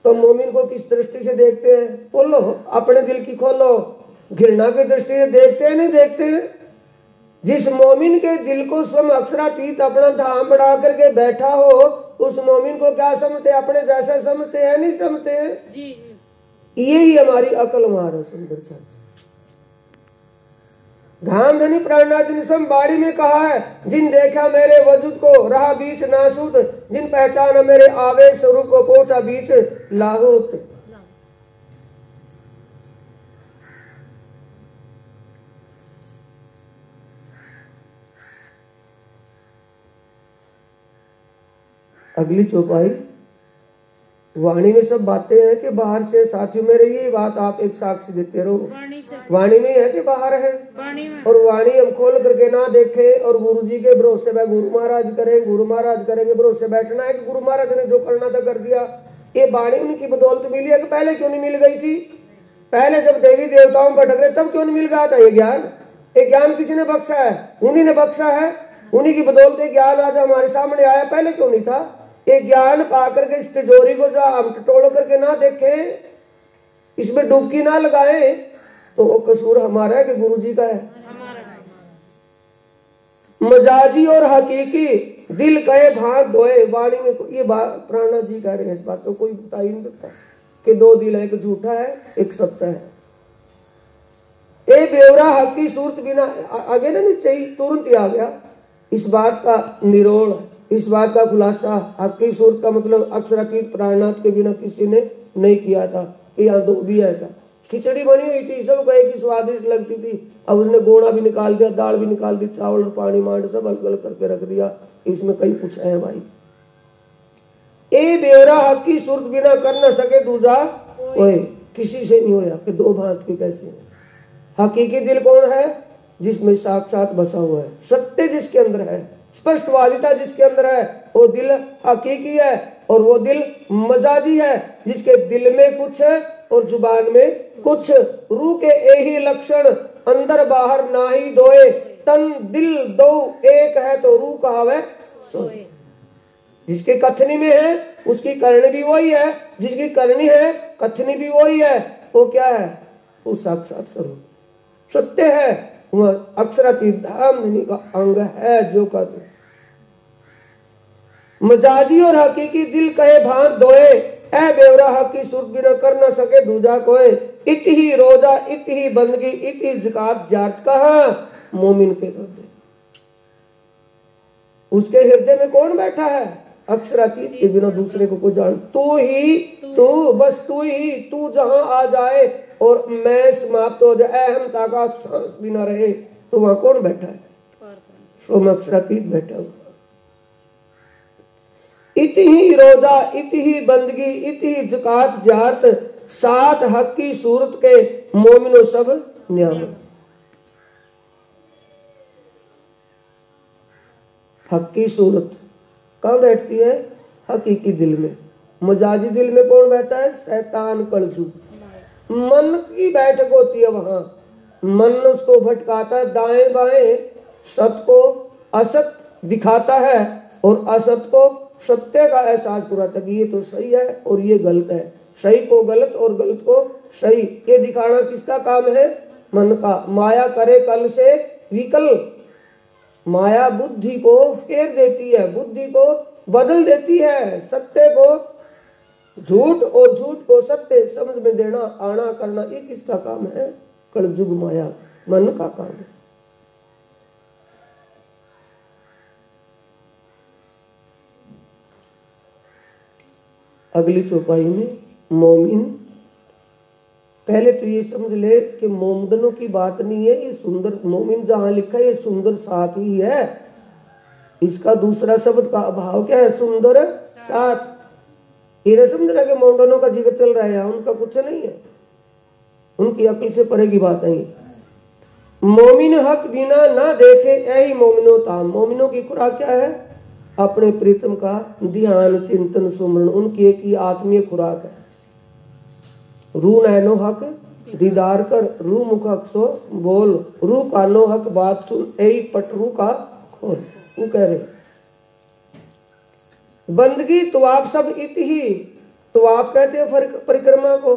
तो मोमिन को किस दृष्टि से देखते हैं? बोलो, अपने दिल की खोलो। घृणा की दृष्टि से देखते हैं? नहीं देखते हैं। जिस मोमिन के दिल को स्वयं अक्षरातीत अपना धाम बढ़ा करके बैठा हो, उस मोमिन को क्या समझते हैं? अपने जैसा समझते हैं? नहीं समझते हैं जी। यही हमारी अकल हमारा सुंदर सच। धाम धनी प्राणनाथ ने स्वयं बाड़ी में कहा है, जिन देखा मेरे वजूद को रहा बीच नासूत, जिन पहचाना मेरे आवेश स्वरूप को पहुंचा बीच लाहौत। अगली चौपाई, वाणी में सब बातें हैं कि बाहर से। साथियों मेरे ये बात आप एक साक्षी देते रहो, वाणी में है कि बाहर है? और वाणी हम खोल करके ना देखें और गुरु जी के भरोसे में गुरु महाराज करें, गुरु महाराज करेंगे, भरोसे बैठना है कि गुरु महाराज ने जो करना था कर दिया। ये वाणी उनकी बदौलत मिली है कि पहले क्यों नहीं मिल गई थी? पहले जब देवी देवताओं में भटक रहे तब क्यों नहीं मिल गया था ये ज्ञान? ये ज्ञान किसी ने बख्शा है? उन्हीं ने बख्शा है। उन्हीं की बदौलत ज्ञान आज हमारे सामने आया, पहले क्यों नहीं था? ये ज्ञान पाकर के इस तिजोरी को जो हम टटोल करके ना देखें, इसमें डुबकी ना लगाएं, तो वो कसूर हमारा है कि गुरु जी का है? मजाजी और हकीकी दिल कहे भाग धोए। वाणी में ये बात प्राणनाथ जी कह रहे हैं। इस बात को कोई बता ही नहीं सकता कि दो दिल है, एक झूठा है एक सच्चा है। ए बेवरा हक की सूरत बिना, आगे ना नीचे ही तुरंत ही आ गया। इस बात का निरोल, इस बात का खुलासा हक की सूरत का मतलब अक्षरातीत प्राणनाथ के बिना किसी ने नहीं किया था। यहाँ दो भी है था। खिचड़ी बनी हुई थी, सब कहे कि स्वादिष्ट लगती थी। अब उसने गोड़ा भी निकाल दिया, दाल भी निकाल दी, चावल और पानी मांड सब अलग अलग करके रख दिया। इसमें कई कुछ है भाई। ए बेवरा हक की सूरत बिना कर न सके दूजा कोई, किसी से नहीं होया कि दो भांत के कैसे है। हकीकी दिल कौन है? जिसमें साक्षात बसा हुआ है, सत्य जिसके अंदर है, स्पष्टवादिता जिसके अंदर है, वो दिल हकीकी है। और वो दिल मजाजी है, जिसके दिल में कुछ है और जुबान में कुछ। रूह के यही लक्षण अंदर बाहर नाही दोए, तन दिल दो एक है तो रूह कहावे सोए। जिसकी कथनी में है उसकी करनी भी वही है, जिसकी करनी है कथनी भी वही है। वो क्या है? वो साक्षात स्वरूप सत्य है। वह अक्षरातीत धाम धनी का अंग है जो का दिल। मजाजी और हकीकी दिल कहे भांत दोए, ए बेवरा हक की सूरत बिना कर न सके दूजा कोई। इत ही रोजा इत ही बंदगी इत ही ज़कात जात कहा मोमिन के हृदय। उसके हृदय में कौन बैठा है? अक्षरातीत के बिना दूसरे को जान। तू ही तू, बस तू ही तू जहां आ जाए और मैं समाप्त हो जाए, अहमता का सांस भी ना रहे, तो वहां कौन बैठा है? स्वयं अक्षरातीत बैठा हुआ। इत ही रोजा इत ही बंदगी इत ही ज़कात जात, सात हक की सूरत के मोमिनो सब नियामत। हक की सूरत कहाँ बैठती है? हकीकी दिल में। मजाजी दिल में कौन बैठा है? शैतान कलजू। मन की बैठक होती है वहां। मन उसको भटकाता है दाएं बाएं, सत्य को असत दिखाता है और असत को सत्य का एहसास कराता है कि ये तो सही है और ये गलत है। सही को गलत और गलत को सही, ये दिखाना किसका काम है? मन का। माया करे कल से विकल। माया बुद्धि को फेर देती है, बुद्धि को बदल देती है। सत्य को झूठ और झूठ को सत्य समझ में देना, आना करना, ये किसका काम है? कलयुग माया, मन का काम है। अगली चौपाई में मोमिन, पहले तो ये समझ ले कि मोमडनों की बात नहीं है, ये सुंदर मोमिन जहां लिखा है ये सुंदर साथ ही है। इसका दूसरा शब्द का अभाव क्या है? सुंदर साथ। ये न समझना कि मॉडर्नों का जिक्र चल रहा है, उनका कुछ नहीं है, उनकी अकल से परे की बात है। मोमिन हक बिना ना देखे यही मोमिनो ताम। मोमिनों की खुराक क्या है? अपने प्रीतम का ध्यान, चिंतन, सुमरण, उनकी एक ही आत्मीय खुराक है। रू नैनो हक दीदार कर, रू मुख हक सो बोल, रू कानो हक बात सुन, यही पटरू का खोल। वो कह रहे बंदगी तो आप सब इत ही, तो आप कहते हैं परिक्रमा को,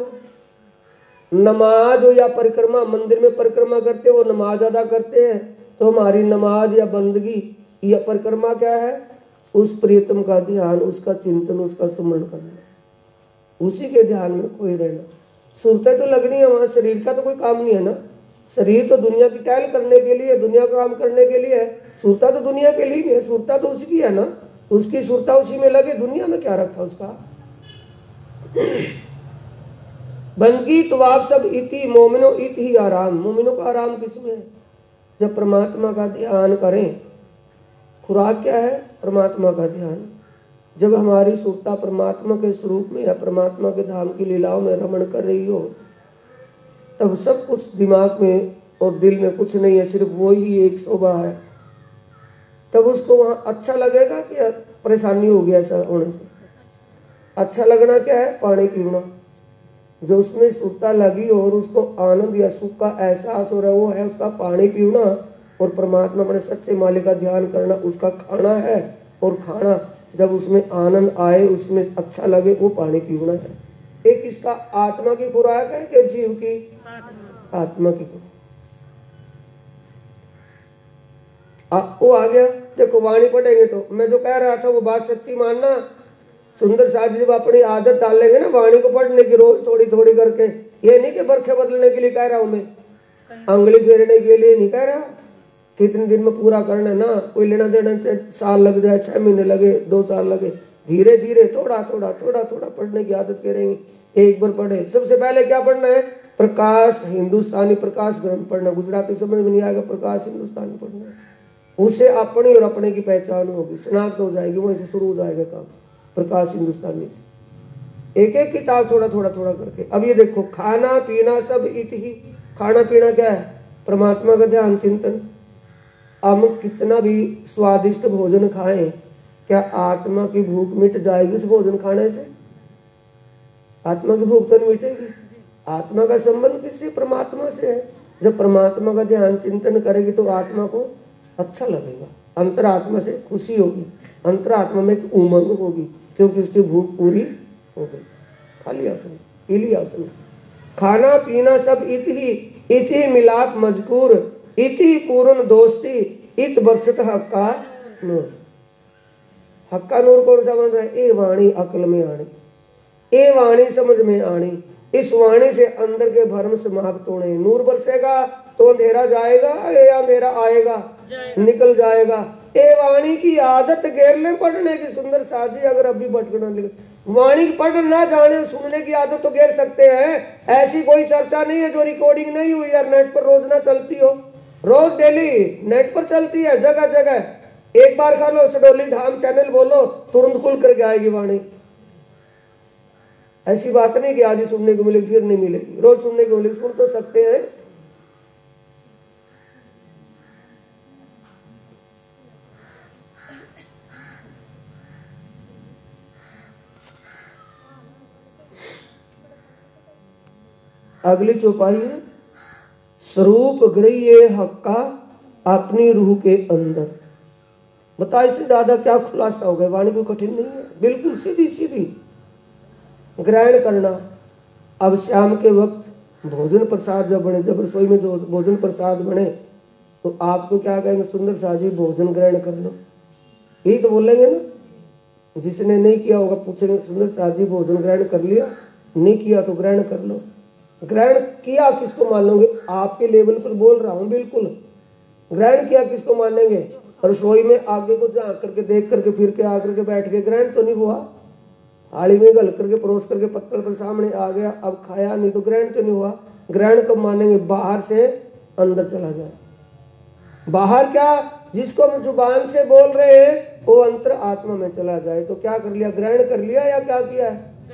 नमाज हो या परिक्रमा, मंदिर में परिक्रमा करते वो नमाज अदा करते हैं, तो हमारी नमाज या बंदगी या परिक्रमा क्या है? उस प्रियतम का ध्यान, उसका चिंतन, उसका स्मरण करना, उसी के ध्यान में कोई रहना। सुरतें तो लगनी है वहां, शरीर का तो कोई काम नहीं है ना। शरीर तो दुनिया की टहल करने के लिए, दुनिया का काम करने के लिए है, सुरता तो दुनिया के लिए है, सुरता तो उसी की है ना, उसकी सुरता उसी में लगे, दुनिया में क्या रखा उसका। बंदगी तो आप सब इति मोमिनो इत ही आराम। मोमिनों का आराम किसमें है? जब परमात्मा का ध्यान करें। खुराक क्या है? परमात्मा का ध्यान। जब हमारी सुरता परमात्मा के स्वरूप में या परमात्मा के धाम की लीलाओं में रमण कर रही हो, तब सब कुछ दिमाग में और दिल में कुछ नहीं है, सिर्फ वो ही एक शोभा है। तब उसको वहां अच्छा लगेगा कि परेशानी होगी ऐसा होने से? अच्छा लगना क्या है? पानी पीना। जो उसमें सुरता लगी और उसको आनंद या सुख का एहसास हो रहा है, वो है उसका पानी पीना। और परमात्मा अपने सच्चे मालिक का ध्यान करना उसका खाना है। और खाना जब उसमें आनंद आए, उसमें अच्छा लगे, वो पानी पीना है। एक इसका आत्मा की खुराक है कि जीव की? आत्मा की खुराक। वो आ गया। देखो वाणी पढ़ेंगे तो मैं जो कह रहा था वो बात सच्ची मानना। सुंदर साहब जब अपनी आदत डालेंगे ना वाणी को पढ़ने की, रोज थोड़ी थोड़ी करके, ये नहीं कि बरखे बदलने के लिए कह रहा हूं मैं, अंगली फेरने के लिए नहीं कह रहा, कितने दिन में पूरा करना ना, कोई लेना देना से साल लग जाए, 6 महीने लगे, 2 साल लगे, धीरे धीरे थोड़ा थोड़ा थोड़ा थोड़ा पढ़ने की आदत करेंगे। एक बार पढ़े, सबसे पहले क्या पढ़ना है? प्रकाश हिंदुस्तानी प्रकाश ग्रंथ पढ़ना। गुजराती समझ में नहीं आएगा, प्रकाश हिंदुस्तानी पढ़ना है। उससे अपनी और अपने की पहचान होगी, शनाख्त हो जाएगी, वहीं से शुरू हो जाएगा काम प्रकाश हिंदुस्तानी से। एक एक किताब थोड़ा थोड़ा थोड़ा करके। अब ये देखो, खाना पीना सब इत ही। खाना पीना क्या है? परमात्मा का ध्यान चिंतन। हम कितना भी स्वादिष्ट भोजन खाएं, क्या आत्मा की भूख मिट जाएगी उस भोजन खाने से? आत्मा की भूख तो नहीं मिटेगी। आत्मा का संबंध किससे? परमात्मा से है। जब परमात्मा का ध्यान चिंतन करेगी तो आत्मा को अच्छा लगेगा, अंतरात्मा से खुशी होगी, अंतरात्मा में एक उमंग होगी, क्योंकि उसकी भूख पूरी हो गई। खा लिया उसने, पी लिया उसने। खाना पीना सब इत ही मिलाप मजकूर, इत ही पूर्ण दोस्ती, इत बरसत हक्का नूर। हक्का नूर कौन सा बन रहा है? ए वाणी अकल में आनी, ए वाणी समझ में आनी, इस वाणी से अंदर के भरम समाप्त होने। नूर बरसेगा तो अंधेरा जाएगा, ये अंधेरा आएगा निकल जाएगा। ए वाणी की आदत घेर ले पढ़ने की। सुंदर साजी अगर अभी भटकना लिखे, वाणी पढ़ ना जाने, सुनने की आदत तो घेर सकते हैं। ऐसी कोई चर्चा नहीं है जो रिकॉर्डिंग नहीं हुई यार, नेट पर रोज ना चलती हो, रोज डेली नेट पर चलती है जगह जगह। एक बार खा लो, सडोली धाम चैनल बोलो, तुरंत खुल करके आएगी वाणी। ऐसी बात नहीं कि आज ही सुनने को मिलेगी फिर नहीं मिलेगी, रोज सुनने को मिलेगी, सुन तो सकते हैं। अगली चौपाई है, स्वरूप गृह्य हक्का अपनी रूह के अंदर। बता इससे ज्यादा क्या खुलासा हो गया? वाणी को कठिन नहीं है, बिल्कुल सीधी सीधी ग्रहण करना। अब शाम के वक्त भोजन प्रसाद जब बने, जब रसोई में जो भोजन प्रसाद बने, तो आपको क्या कहेंगे? सुंदर साजी भोजन ग्रहण कर लो, यही तो बोलेंगे ना। जिसने नहीं किया होगा पूछेंगे, सुंदर साजी भोजन ग्रहण कर लिया? नहीं किया तो ग्रहण कर लो। ग्रहण किया किसको मानोगे? आपके लेवल पर बोल रहा हूं, बिल्कुल। ग्रहण किया किसको मानेंगे? रसोई में आगे को झांक करके देख करके फिर के आकर के बैठ के ग्रहण तो नहीं हुआ। थाली में गल करके परोस करके पत्तल पर सामने आ गया, अब खाया नहीं तो ग्रहण तो नहीं हुआ। ग्रहण कब मानेंगे? बाहर से अंदर चला जाए। बाहर क्या? जिसको हम जुबान से बोल रहे हैं वो अंतर आत्मा में चला जाए तो क्या कर लिया? ग्रहण कर लिया या क्या किया है?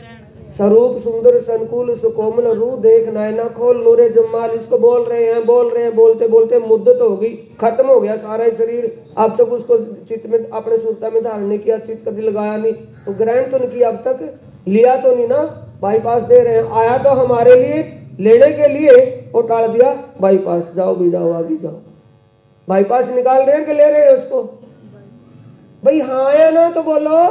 स्वरूप सुंदर संकुल सुकोमल रू देख नैना खोल नूरे जमाल। इसको बोल रहे हैं बोलते बोलते मुद्दत हो गई, खत्म हो गया सारा ही शरीर। अब तक उसको चित्त में अपने सुरता में धारण नहीं किया, चित्त कभी लगाया नहीं, तो ग्रहण तो नहीं किया, अब तक लिया तो नहीं ना। बाईपास दे रहे हैं, आया तो हमारे लिए लेने के लिए, और टाल दिया बाईपास। जाओ भी जाओ, आगे जाओ। बाईपास निकाल रहे हैं कि ले रहे हैं उसको? भाई हाँ या ना तो बोलो।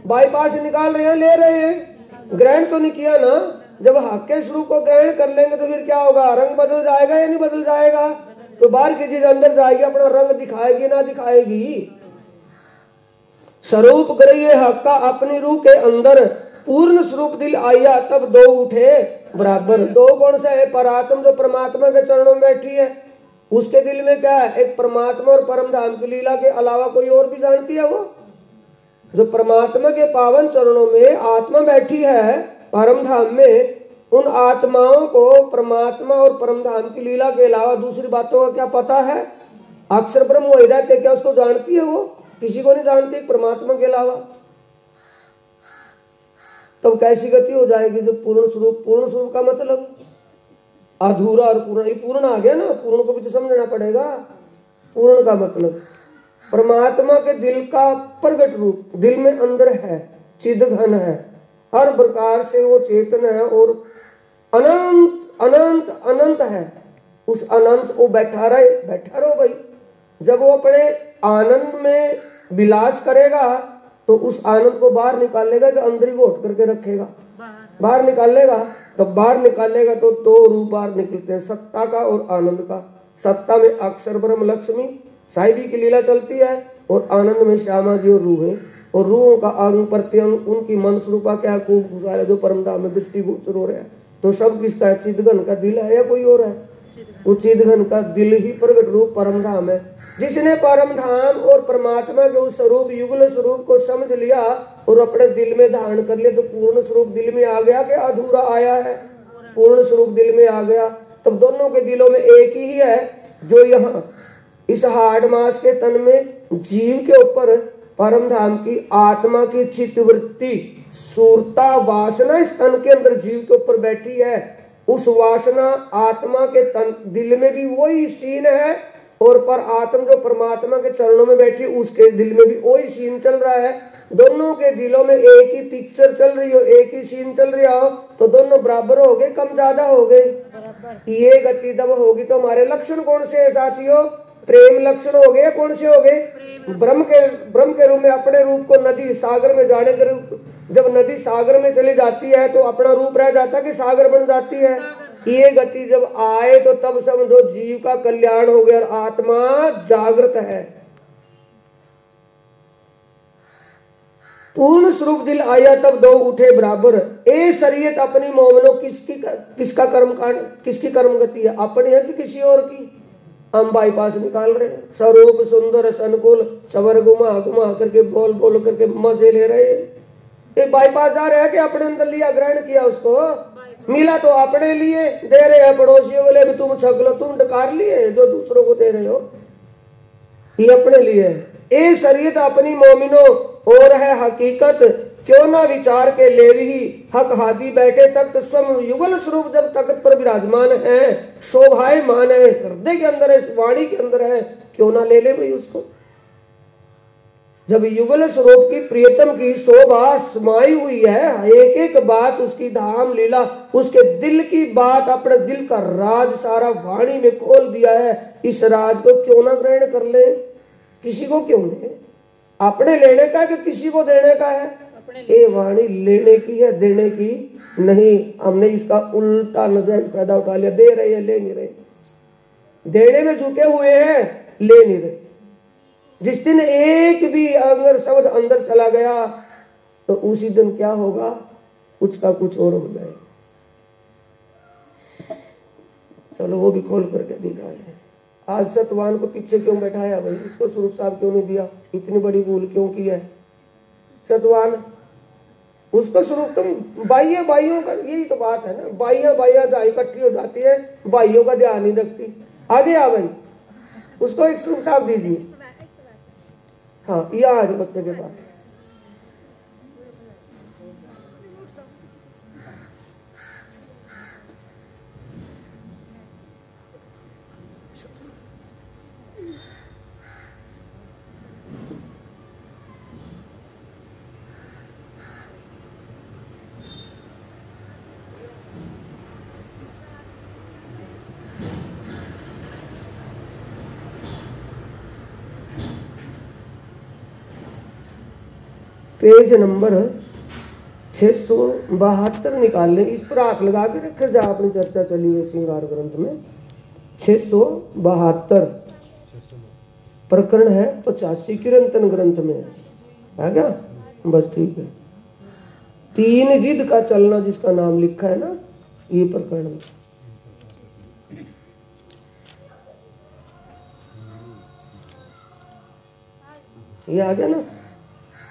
बाईपास निकाल रहे हैं, ले रहे हैं, ग्रहण तो नहीं किया ना। जब हक के स्वरूप को ग्रहण कर लेंगे तो फिर क्या होगा? रंग बदल जाएगा या नहीं बदल जाएगा? तो बाहर की चीज अंदर जाएगी, अपना रंग दिखाएगी ना दिखाएगी? स्वरूप ग्रही हक का अपनी रूह के अंदर, पूर्ण स्वरूप दिल आया तब दो उठे बराबर। दो कौन सा है? परात्म जो परमात्मा के चरणों में बैठी है, उसके दिल में क्या है? एक परमात्मा और परम धाम की लीला के अलावा कोई और भी जानती है वो? जो परमात्मा के पावन चरणों में आत्मा बैठी है परम धाम में, उन आत्माओं को परमात्मा और परम धाम की लीला के अलावा दूसरी बातों का क्या पता है? अक्षर ब्रह्म वही रहते, क्या उसको जानती है वो? किसी को नहीं जानती परमात्मा के अलावा। तब कैसी गति हो जाएगी? जब पूर्ण स्वरूप, पूर्ण स्वरूप का मतलब अधूरा और पूर्ण, ये पूर्ण आ गया ना, पूर्ण को भी तो समझना पड़ेगा। पूर्ण का मतलब परमात्मा के दिल का प्रगट रूप, दिल में अंदर है, चिद घन है, हर प्रकार से वो चेतन है और अनंत अनंत अनंत है। उस अनंत वो बैठा रहो भाई। जब वो अपने आनंद में विलास करेगा तो उस आनंद को बाहर निकालेगा कि अंदर ही घोट करके रखेगा? बाहर निकालेगा। तो बाहर निकालेगा तो दो रूप बाहर निकलते हैं, सत्ता का और आनंद का। सत्ता में अक्षर ब्रह्म लक्ष्मी साहिबी की लीला चलती है, और आनंद में श्यामा जी और रूह है। और रूहों का अंग प्रत्यंग उनकी मन स्वरूपा क्या खूब गुजार है, जो परम धाम में दृष्टिगोचर हो रहा है। तो सब किसका है? चिदघन का दिल है या कोई और है? वो चिदघन का दिल ही प्रगट रूप परम धाम है। जिसने परम धाम और परमात्मा के उस स्वरूप युगल स्वरूप को समझ लिया और अपने दिल में धारण कर लिया, तो पूर्ण स्वरूप दिल में आ गया कि अधूरा आया है? पूर्ण स्वरूप दिल में आ गया। तब दोनों के दिलों में एक ही है, जो यहाँ इस हाड़ मास के तन में जीव के ऊपर परम धाम की आत्मा की चित्तवृत्ति सूरता वासना इस तन के अंदर जीव के ऊपर बैठी है। उस वासना आत्मा के तन दिल में भी वही सीन है, और पर आत्मा जो परमात्मा के चरणों में बैठी उसके दिल में भी वही सीन चल रहा है। दोनों के दिलों में एक ही पिक्चर चल रही हो, एक ही सीन चल रहा हो, तो दोनों बराबर हो गए, कम ज्यादा हो गए? ये गति तब होगी। तो हमारे लक्षण कौन से है साथियों? प्रेम लक्षण हो गए। कौन से हो गए? ब्रह्म के रूप में अपने रूप को नदी सागर में जाने के रूप, जब नदी सागर में चली जाती है तो अपना रूप रह जाता है कि सागर बन जाती है? ये गति जब आए तो तब समझो जीव का कल्याण हो गया और आत्मा जागृत है। पूर्ण स्वरूप दिल आया तब दो उठे बराबर। ए शरीयत अपनी मोमनो किसका कर्म कांड, किसकी कर्म गति है? अपनी है कि किसी और की? हम बाईपास निकाल रहे हैं। स्वरूप सुंदर संकुल सवर घुमा घुमा करके बोल करके मजे ले रहे हैं। ये बाईपास जा रहे हैं कि अपने अंदर लिया, ग्रहण किया, उसको मिला तो अपने लिए दे रहे हैं। पड़ोसियों बोले भी तुम छक लो, तुम डकार लिए, जो दूसरों को दे रहे हो ये अपने लिए। ए शरीयत अपनी मोमिनो और है हकीकत, क्यों ना विचार के ले ही हक हादी बैठे तख्त स्वयं युगल स्वरूप जब तख्त पर विराजमान है, शोभायमान है, हृदय के अंदर है, वाणी के अंदर है, क्यों ना ले भाई उसको। जब युगल स्वरूप की प्रियतम की शोभा समाई हुई है, एक एक बात उसकी धाम लीला, उसके दिल की बात, अपने दिल का राज सारा वाणी में खोल दिया है। इस राज को क्यों ना ग्रहण कर ले? किसी को क्यों दे? अपने लेने का है कि किसी को देने का है? ये वाणी लेने की है, देने की नहीं। हमने इसका उल्टा नजायज फायदा उठा लिया। दे रहे हैं, ले नहीं रहे। देने में जुटे हुए हैं, ले नहीं रहे। जिस दिन एक भी अगर शब्द अंदर चला गया तो उसी दिन क्या होगा? कुछ का कुछ और हो जाएगा। चलो वो भी खोल करके दिखाए। आज सतवान को पीछे क्यों बैठाया भाई? इसको स्वरूप साहब क्यों नहीं दिया? इतनी बड़ी भूल क्यों की है? सतवान उसको स्वरूप, तुम बाइयों का, यही तो बात है ना, बाइयां जहाँ इकट्ठी हो जाती है, बाइयों का ध्यान नहीं रखती। आगे आ भाई, उसको एक स्वरूप साहब दीजिए। हाँ, ये आज बच्चे के पास पेज नंबर 672 निकाल लें। इस पर हाथ लगा के रखे जा, अपनी चर्चा चली हुई श्रृंगार ग्रंथ में 672 प्रकरण है, 85 कीर्तन ग्रंथ में है क्या? बस ठीक है। 3 विध का चलना जिसका नाम लिखा है ना, ये प्रकरण में ये आ गया ना।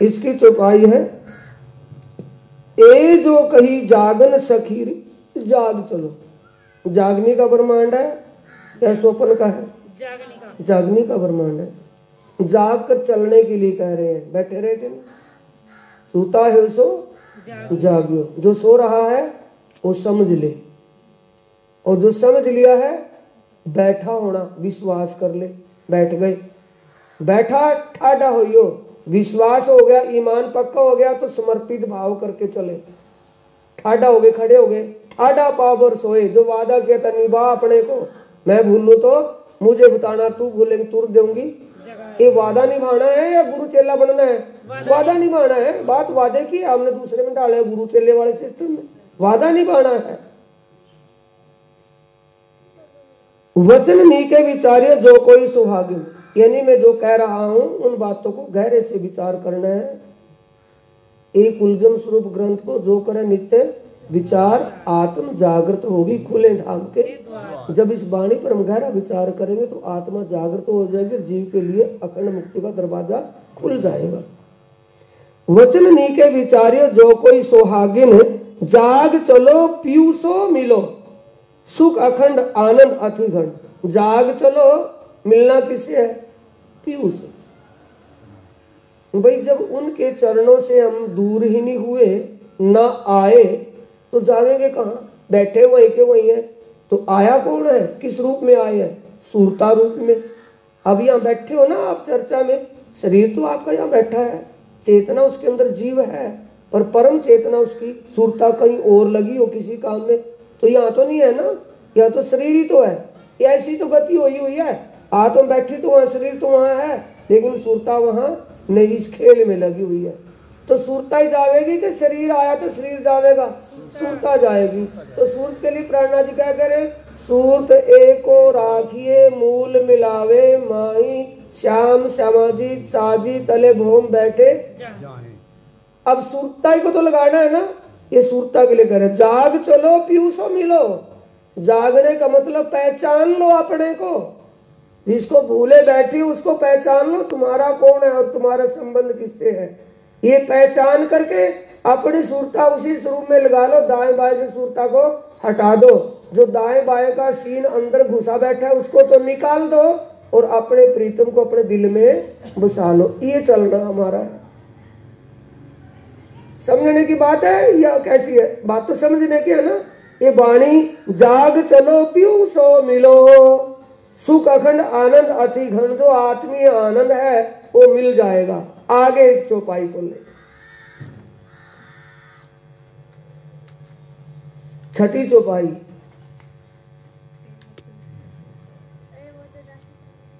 इसकी चौपाई है, ए जो कही जागन सखीर, जाग चलो। जागने का ब्रह्मांड है या स्वप्न का है? जागने का ब्रह्मांड है। जाग कर चलने के लिए कह रहे हैं, बैठे रहे कि नहीं? सूता है सो जागियो। जो सो रहा है वो समझ ले, और जो समझ लिया है बैठा होना, विश्वास कर ले। बैठ गए, बैठा ठाडा होइयो, विश्वास हो गया, ईमान पक्का हो गया तो समर्पित भाव करके चले। ठाडा हो गए, खड़े हो गए, ठाडा पावर सोए। जो वादा किया था निभा अपने को, मैं भूलूं तो मुझे बताना, तू भूलेंगे तुर दूंगी। ये वादा निभाना है या गुरु चेला बनना है? वादा निभाना है। बात वादे की, हमने दूसरे में डाले गुरु चेले वाले सिस्टम में। वादा निभाना है। वचन नीके विचार्य जो कोई सुहागिन, यानी मैं जो कह रहा हूं उन बातों को गहरे से विचार करना है। एक उलझन स्वरूप ग्रंथ को जो करे नित्य विचार, आत्म जागृत होगी खुले धाम के। जब इस वाणी पर हम गहरा विचार करेंगे तो आत्मा जागृत हो जाएगी, जीव के लिए अखंड मुक्ति का दरवाजा खुल जाएगा। वचन नीके विचार्य जो कोई सुहागिन, जाग चलो पीयूषो मिलो, सुख अखंड आनंद अति घन। जाग चलो, मिलना किससे है? पीयूष। भाई जब उनके चरणों से हम दूर ही नहीं हुए, ना आए, तो जाएंगे कहाँ? बैठे वहीं के वहीं है। तो आया कौन है? किस रूप में आए हैं? सूरता रूप में। अब यहाँ बैठे हो ना आप चर्चा में, शरीर तो आपका यहाँ बैठा है, चेतना उसके अंदर जीव है, पर परम चेतना उसकी सूरता कहीं और लगी हो किसी काम में, तो यहाँ तो नहीं है ना, यहाँ तो शरीर ही तो है। ऐसी तो गति हुई है। आत्मा बैठी तो वहाँ, शरीर तो वहाँ है, लेकिन सूरता वहाँ नहीं, इस खेल में लगी हुई है। तो सूरता ही जाएगी कि शरीर आया तो शरीर जाएगा? सूरता जाएगी। तो सूरत के लिए प्राणनाथ जी क्या करें? सूरत एको राखिए मूल मिलावे माही, श्याम श्यामाजी साजी तले भोम बैठे। अब सूरता को तो लगाना है ना, ये सूरता के लिए कह रहे जाग चलो पीयूषो मिलो। जागने का मतलब पहचान लो अपने को। जिसको भूले बैठी उसको पहचान लो, तुम्हारा कौन है और तुम्हारा संबंध किससे है। ये पहचान करके अपनी सूरता उसी स्वरूप में लगा लो। दाएं बाएं से सूरता को हटा दो। जो दाएं बाएं का सीन अंदर घुसा बैठा है उसको तो निकाल दो, और अपने प्रीतम को अपने दिल में बसा लो। ये चलना हमारा है। समझने की बात है या कैसी है? बात तो समझने की है ना। ये वाणी जाग चलो पीयूषो मिलो, सुख अखंड आनंद अति घन। जो आत्मीय आनंद है वो मिल जाएगा। आगे एक चौपाई को ले, छठी चौपाई।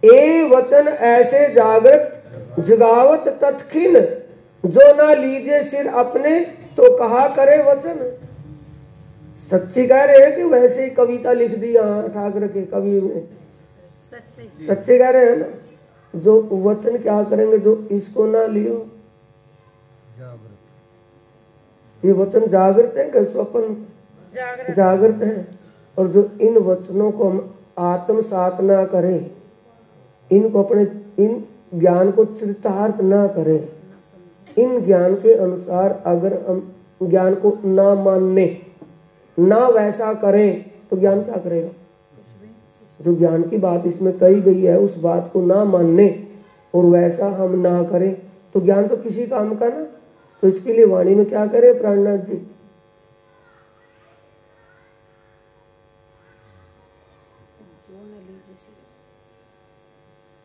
ए वचन ऐसे जागृत जगावत तत्खिन, जो ना लीजे सिर अपने तो कहा करे वचन। सच्ची कह रहे हैं कि वैसे ही कविता लिख दी यहाँ ठाकुर के कवि में? सच्चे कह रहे हैं ना। जो वचन क्या करेंगे? जो इसको ना लियो, ये वचन जागृत है कि स्वप्न? जागृत है। और जो इन वचनों को हम आत्मसात ना करें, इनको अपने इन ज्ञान को चरितार्थ ना करें, इन ज्ञान के अनुसार अगर हम ज्ञान को ना मानने, ना वैसा करें, तो ज्ञान क्या करेगा? जो ज्ञान की बात इसमें कही गई है उस बात को ना मानने और वैसा हम ना करें तो ज्ञान तो किसी काम का ना। तो इसके लिए वाणी में क्या करें प्राणनाथ जी?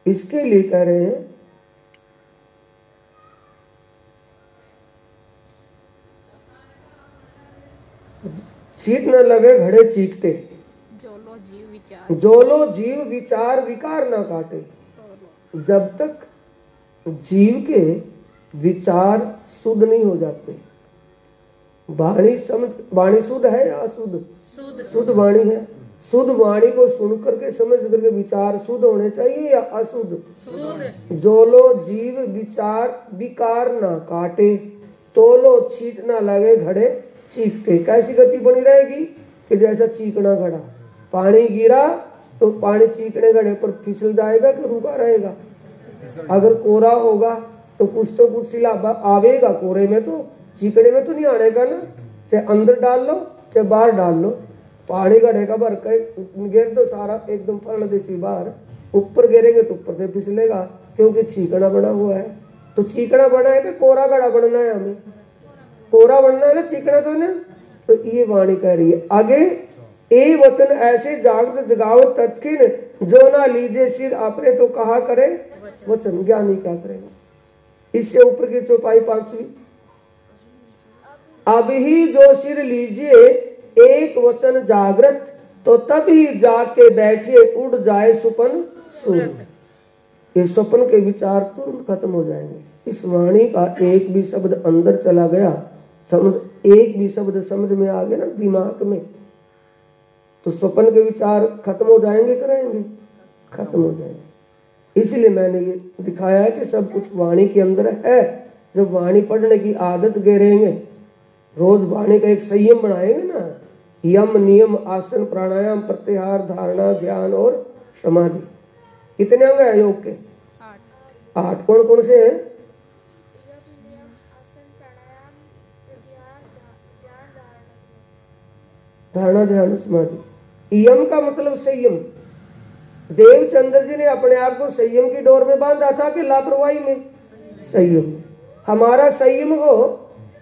इसके लिए कह रहे हैं चीट न लगे घड़े चीखते, जो लो जीव विचार विकार ना काटे। जब तक जीव के विचार शुद्ध नहीं हो जाते। वाणी शुद्ध है या अशुद्ध? शुद्ध वाणी है। शुद्ध वाणी को सुन करके समझ करके विचार शुद्ध होने चाहिए या अशुद्ध? जो लो जीव विचार विकार ना काटे, तो लो छीट ना लगे घड़े चीखते। कैसी गति बनी रहेगी कि जैसा चीकना घड़ा, पानी गिरा तो पानी चीकने घड़े पर फिसल जाएगा कि रुका रहेगा? अगर कोरा होगा तो कुछ सिलाबा आवेगा, कोरे में तो, चीकने में तो नहीं आनेगा ना। चाहे अंदर डाल लो चाहे बाहर डाल लो, पानी घड़ेगा भर के गिर दो सारा एकदम पड़ देसी बाहर, ऊपर गिरेंगे तो ऊपर से फिसलेगा, क्योंकि चीकना बना हुआ है। तो चीकना बना है कि कोरा घड़ा बनना है? हमें कोरा बनना है ना, चीकना तो ना। तो ये वाणी कह रही है आगे, ए वचन ऐसे जागृत जगाओ तत्किन, जो ना लीजे सिर आपने तो कहा करे वचन। ज्ञानी क्या करेगा? इससे ऊपर की चौपाई 5वीं, अब ही जो सिर लीजिए एक वचन जागृत, तो तब ही जाके बैठिए उड़ जाए सुपन सूरत। ये स्वप्न के विचार तुरंत खत्म हो जाएंगे। इस वाणी का एक भी शब्द अंदर चला गया, समझ, एक भी शब्द समझ में आ गया ना दिमाग में, तो स्वप्न के विचार खत्म हो जाएंगे, करेंगे खत्म हो जाएंगे। इसलिए मैंने ये दिखाया है कि सब कुछ वाणी के अंदर है। जब वाणी पढ़ने की आदत गिरेंगे, रोज वाणी का एक संयम बनाएंगे ना, यम नियम आसन प्राणायाम प्रत्याहार धारणा ध्यान और समाधि, कितने अंग है योग के? 8। कौन कौन से हैं? धारणा ध्यान समाधि। यम का मतलब संयम। देवचंद्र जी ने अपने आप को संयम की डोर में बांधा था कि लापरवाही में? संयम। हमारा संयम हो,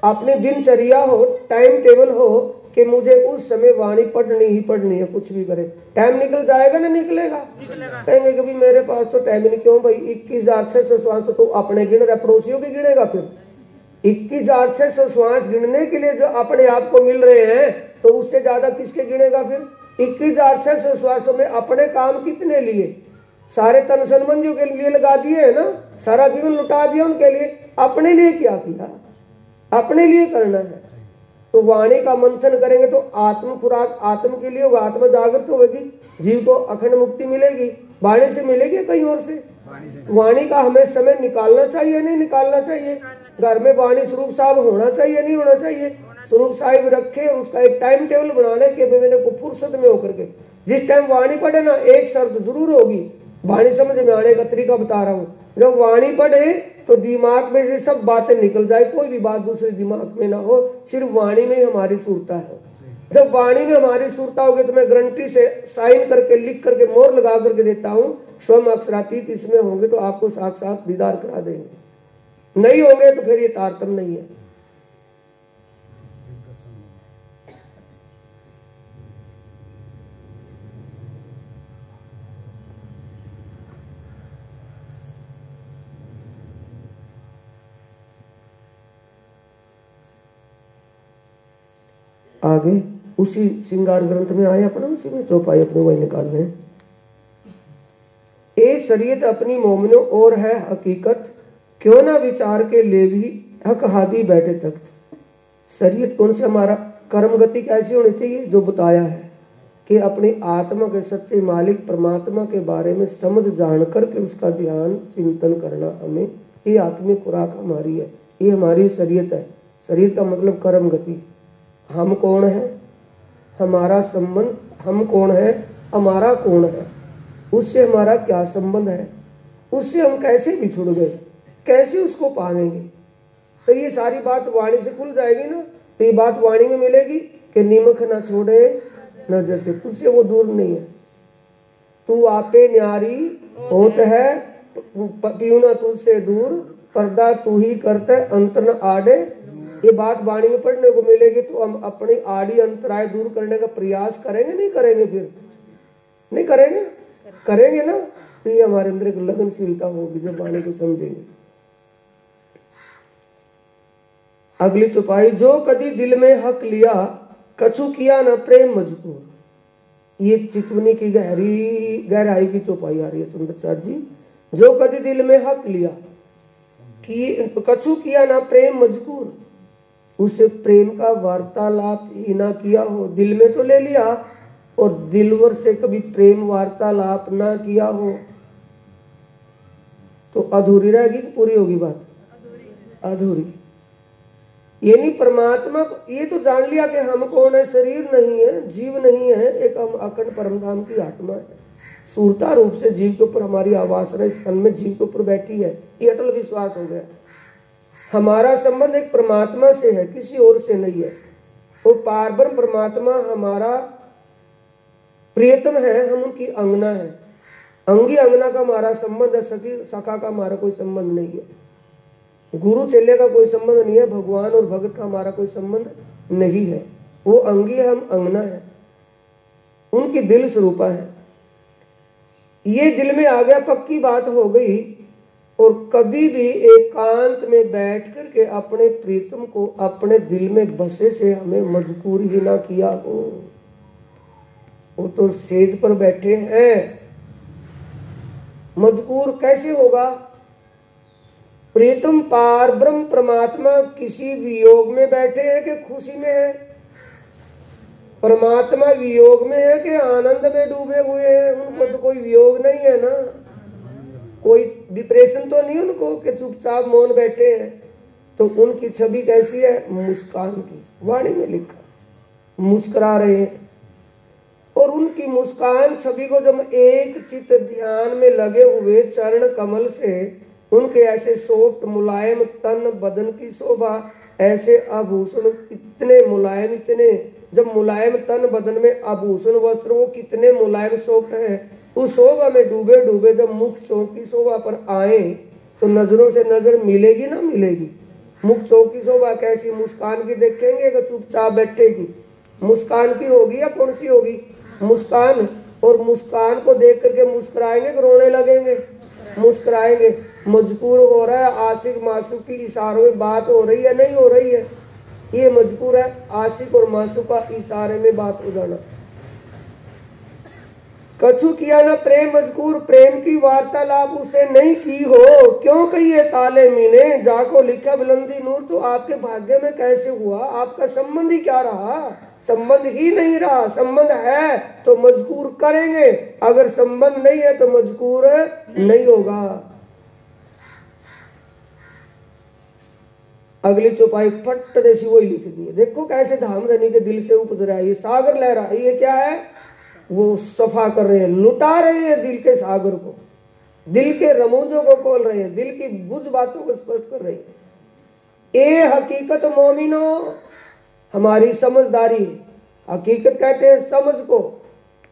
अपनी दिनचर्या हो, टाइम टेबल हो कि मुझे उस समय वाणी पढ़नी ही पढ़नी है, कुछ भी करे। टाइम निकल जाएगा ना निकलेगा? कहेंगे कभी मेरे पास तो टाइम नहीं। क्यों भाई? 21,600 श्वास तो अपने गिन रहा, पड़ोसियों के गिनेगा फिर? 21,600 श्वास गिनने के लिए जो अपने आप को मिल रहे हैं, तो उससे ज्यादा किसके गिनेगा फिर? 21,600 श्वासों में अपने काम कितने लिए? सारे तन संबंधियों के लिए लगा दिए है ना, सारा जीवन लुटा दिया उनके लिए। अपने लिए क्या किया? अपने लिए करना है। तो वाणी का मंथन करेंगे तो आत्म खुराक आत्म के लिए होगा, आत्म जागृत होगी, जीव को अखंड मुक्ति मिलेगी। वाणी से मिलेगी कहीं और से? वाणी का हमें समय निकालना चाहिए, नहीं निकालना चाहिए? घर में वाणी स्वरूप साहब होना चाहिए, नहीं होना चाहिए? स्वरूप साहिब रखे, उसका एक टाइम टेबल बनाने के मेरे को फुर्सत में होकर के जिस टाइम वाणी पढ़े ना, एक शर्त जरूर होगी, वाणी समझ में आने का तरीका बता रहा हूँ। जब वाणी पढ़े तो दिमाग में से सब बातें निकल जाए, कोई भी बात दूसरे दिमाग में ना हो, सिर्फ वाणी में ही हमारी सुरता है। जब वाणी में हमारी सुरता होगी तो मैं गारंटी से साइन करके लिख करके मोहर लगा करके देता हूँ, स्वयं अक्षरातीत इसमें होंगे तो आपको साक्षात दीदार करा देंगे। नहीं होंगे तो फिर ये तारतम्य नहीं है। आगे उसी श्रृंगार ग्रंथ में आए अपना, उसी में चौपाई अपने वही निकाल रहे हैं। ए शरीयत अपनी मोमिनो और है हकीकत, क्यों ना विचार के ले भी हक हादी बैठे तक। शरीयत कौन से? हमारा कर्म गति कैसी होनी चाहिए, जो बताया है कि अपनी आत्मा के सच्चे मालिक परमात्मा के बारे में समझ जान करके उसका ध्यान चिंतन करना, हमें ये आत्मिक खुराक हमारी है, ये हमारी शरीयत है। शरीयत का मतलब कर्म गति। हम कौन है, हमारा संबंध, हम कौन है, हमारा कौन है, उससे हमारा क्या संबंध है, उससे हम कैसे बिछुड़ गए, कैसे उसको पाएंगे। तो ये सारी बात वाणी से खुल जाएगी ना। तो ये बात वाणी में मिलेगी कि निमक ना छोड़े नजर से, तुझसे वो दूर नहीं है। तू आपे न्यारी होत है, पीऊ ना तुझसे दूर, पर्दा तू ही करते अंतर न आड़े। ये बात वाणी में पढ़ने को मिलेगी तो हम अपनी आड़ी अंतराय दूर करने का प्रयास करेंगे, नहीं करेंगे? फिर नहीं करेंगे, करेंगे ना। तो ये हमारे अंदर एक लगनशीलता होगी जब वाणी को समझेंगे। अगली चौपाई, जो कभी दिल में हक लिया, कछु किया न प्रेम मजबूर। ये चितवनी की गहराई की चौपाई आ रही है सुंदर साथ जी। जो कभी दिल में हक लिया, कि कछु किया ना प्रेम मजकूर, उसे प्रेम का वार्तालाप ही ना किया हो। दिल में तो ले लिया और दिलवर से कभी प्रेम वार्तालाप ना किया हो तो अधूरी रहेगी कि पूरी होगी बात? अधूरी। ये नहीं परमात्मा को ये तो जान लिया कि हम कौन है, शरीर नहीं है, जीव नहीं है, एक हम अखंड परमधाम की आत्मा है। सूरता रूप से जीव के ऊपर हमारी आवासना स्तन में जीव के ऊपर बैठी है, ये अटल विश्वास हो गया। हमारा संबंध एक परमात्मा से है, किसी और से नहीं है। वो पारब्रह्म परमात्मा हमारा प्रियतम है, हम उनकी अंगना है। अंगी अंगना का हमारा संबंध है, सखी सखा का हमारा कोई संबंध नहीं है। गुरु चेले का कोई संबंध नहीं है, भगवान और भगत का हमारा कोई संबंध नहीं है। वो अंगी है, हम अंगना है, उनकी दिल स्वरूपा है। ये दिल में आ गया, पक्की बात हो गई। और कभी भी एकांत में बैठ करके अपने प्रीतम को अपने दिल में बसे से हमें मजबूर ही ना किया हो। वो तो सेज पर बैठे हैं, मजबूर कैसे होगा? प्रीतम पार ब्रह्म परमात्मा किसी वियोग में बैठे हैं कि खुशी में है? परमात्मा वियोग में है कि आनंद में डूबे हुए हैं? उनको तो कोई वियोग नहीं है ना, कोई डिप्रेशन तो नहीं उनको कि चुपचाप मौन बैठे हैं। तो उनकी छवि कैसी है? मुस्कान की। वाणी में लिखा मुस्कुरा रहे हैं। और उनकी मुस्कान छवि को जब एक चित ध्यान में लगे हुए चरण कमल से उनके ऐसे सॉफ्ट मुलायम तन बदन की शोभा, ऐसे आभूषण कितने मुलायम, इतने जब मुलायम तन बदन में आभूषण वस्त्र वो कितने मुलायम सॉफ्ट है। उस शोभा में डूबे डूबे जब मुख चौक की शोभा पर आए तो नजरों से नजर मिलेगी ना मिलेगी? मुख चौक की शोभा कैसी? मुस्कान की देखेंगे कि चुपचाप बैठेगी? मुस्कान की होगी या कौन सी होगी? मुस्कान। और मुस्कान को देख करके मुस्कुराएंगे कि रोने लगेंगे? मुस्कुराएंगे। मजबूर हो रहा है, आशिक मासूक की इशारों में बात हो रही है, नहीं हो रही है? ये मजबूर है, आशिक और मासूक का इशारे में बात हो जाना। कछु किया ना प्रेम मजकूर, प्रेम की वार्तालाप उसे नहीं की हो। क्यों कहिए ताले मीने, जाको लिखा बुलंदी नूर। तो आपके भाग्य में कैसे हुआ? आपका संबंध ही क्या रहा? संबंध ही नहीं रहा। संबंध है तो मजबूर करेंगे, अगर संबंध नहीं है तो मजबूर नहीं होगा। अगली चौपाई फट देसी वही लिख दी है। देखो कैसे धाम धनी के दिल से उपज रहा है, ये सागर लहरा है। ये क्या है? वो सफा कर रहे हैं, लुटा रहे हैं दिल के सागर को, दिल के रमूजों को खोल रहे हैं, दिल की बुझ बातों को स्पष्ट कर रहे हैं। ए हकीकत मोमिनो, हमारी समझदारी। हकीकत कहते हैं समझ को,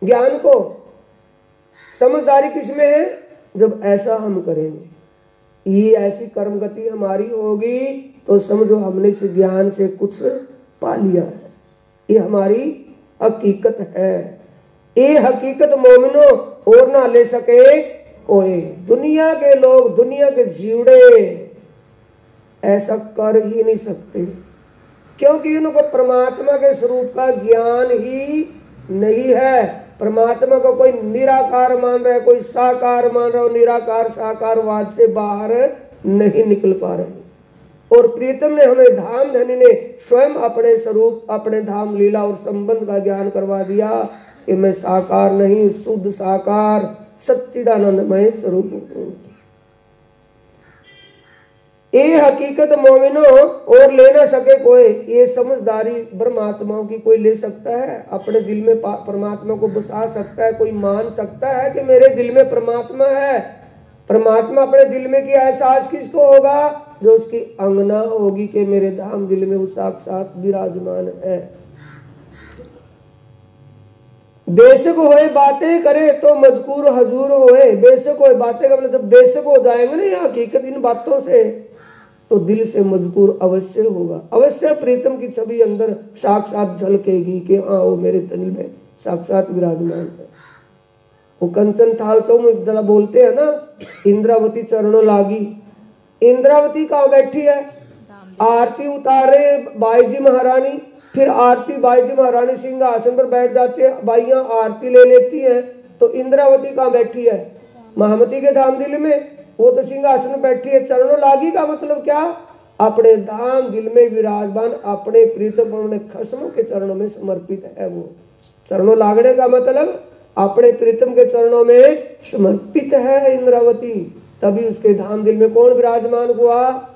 ज्ञान को। समझदारी किसमें है? जब ऐसा हम करेंगे, ये ऐसी कर्म गति हमारी होगी तो समझो हमने इस ज्ञान से कुछ पा लिया है। ये हमारी हकीकत है। ये हकीकत मोमिनो और ना ले सके कोई। दुनिया के लोग, दुनिया के जीवड़े ऐसा कर ही नहीं सकते, क्योंकि उनको परमात्मा के स्वरूप का ज्ञान ही नहीं है। परमात्मा को कोई निराकार मान रहा है, कोई साकार मान रहा है, निराकार साकारवाद से बाहर नहीं निकल पा रहे। और प्रीतम ने हमें, धाम धनी ने स्वयं अपने स्वरूप, अपने धाम लीला और संबंध का ज्ञान करवा दिया कि मैं साकार नहीं, शुद्ध साकार सच्चिदानंदमय स्वरूप हूं। ये हकीकत मोमिनो और ले ना सके कोई। ये समझदारी ब्रह्मात्माओं की कोई ले सकता है? अपने दिल में परमात्मा को बसा सकता है? कोई मान सकता है कि मेरे दिल में परमात्मा है? परमात्मा अपने दिल में की एहसास किसको होगा? जो उसकी अंगना होगी कि मेरे धाम दिल में वो साक्षात विराजमान है। बेशक होए बातें करे तो मजकूर हजूर होए। बेशक होए बातें का मतलब जब बेशक हो जाएंगे ना यहाँ हकीकत इन बातों से, तो दिल से मजबूर अवश्य होगा। अवश्य प्रीतम की छवि अंदर साक्षात झलकेगी कि हाँ वो मेरे दिल में साक्षात विराजमान है। वो कंचन थाल चौ में जरा बोलते हैं ना, इंद्रावती चरणों लागी। इंद्रावती कहाँ बैठी है? आरती उतारे बाई जी महारानी, फिर आरती बाई जी महारानी सिंहासन पर बैठ जाती है, बाइयां आरती ले लेती हैं। तो इंद्रावती कहाँ बैठी है? महामती के धाम दिल में। वो तो सिंहासन में बैठी है। चरणों लागी का मतलब क्या? अपने धाम दिल में विराजमान अपने प्रीतम अपने खस्मों के चरणों में समर्पित है। वो चरणों लागने का मतलब अपने प्रीतम के चरणों में समर्पित है इंद्रावती। तभी उसके धाम दिल में कौन विराजमान हुआ?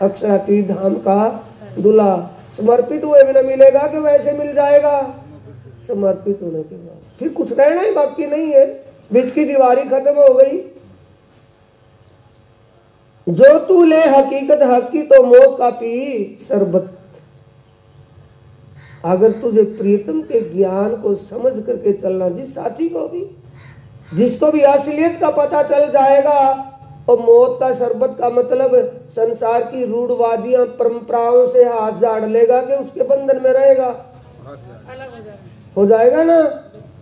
अक्षरातीत धाम का दूल्हा। समर्पित हुए बिना मिलेगा कि वैसे मिल जाएगा? समर्पित होने के बाद फिर कुछ रहना ही बाकी नहीं है। बीच की दीवारी खत्म हो गई। जो तू ले हकीकत हक की तो मौत का पी शरबत। अगर तुझे प्रीतम के ज्ञान को समझ करके चलना, जिस साथी को भी जिसको भी असलियत का पता चल जाएगा, और मौत का शरबत का मतलब संसार की रूढ़वादियां परंपराओं से हाथ झाड़ लेगा कि उसके बंधन में रहेगा। हो जाएगा ना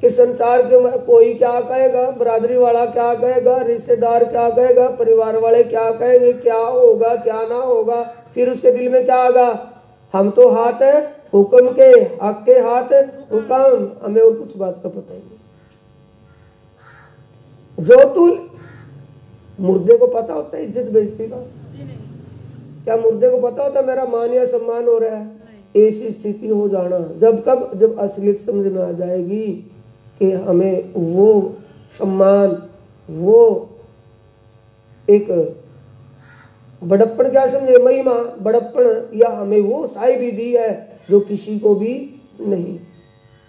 कि संसार के कोई क्या कहेगा, बरादरी वाला क्या कहेगा, रिश्तेदार क्या कहेगा, परिवार वाले क्या कहेंगे, क्या होगा क्या ना होगा। फिर उसके दिल में क्या आएगा? हम तो हाथ है हुक्म के, हक के हाथ हुक्म, हमें और कुछ बात का पता ही नहीं। जो तू मुर्दे को पता होता है इज्जत बेइज्जती का? क्या मुर्दे को पता होता है मेरा मान या सम्मान हो रहा है? ऐसी स्थिति हो जाना जब कब? जब असलियत समझ में आ जाएगी कि हमें वो सम्मान, वो एक बड़प्पन क्या समझे, महिमा बड़प्पन, या हमें वो साहिबी दी है जो किसी को भी नहीं।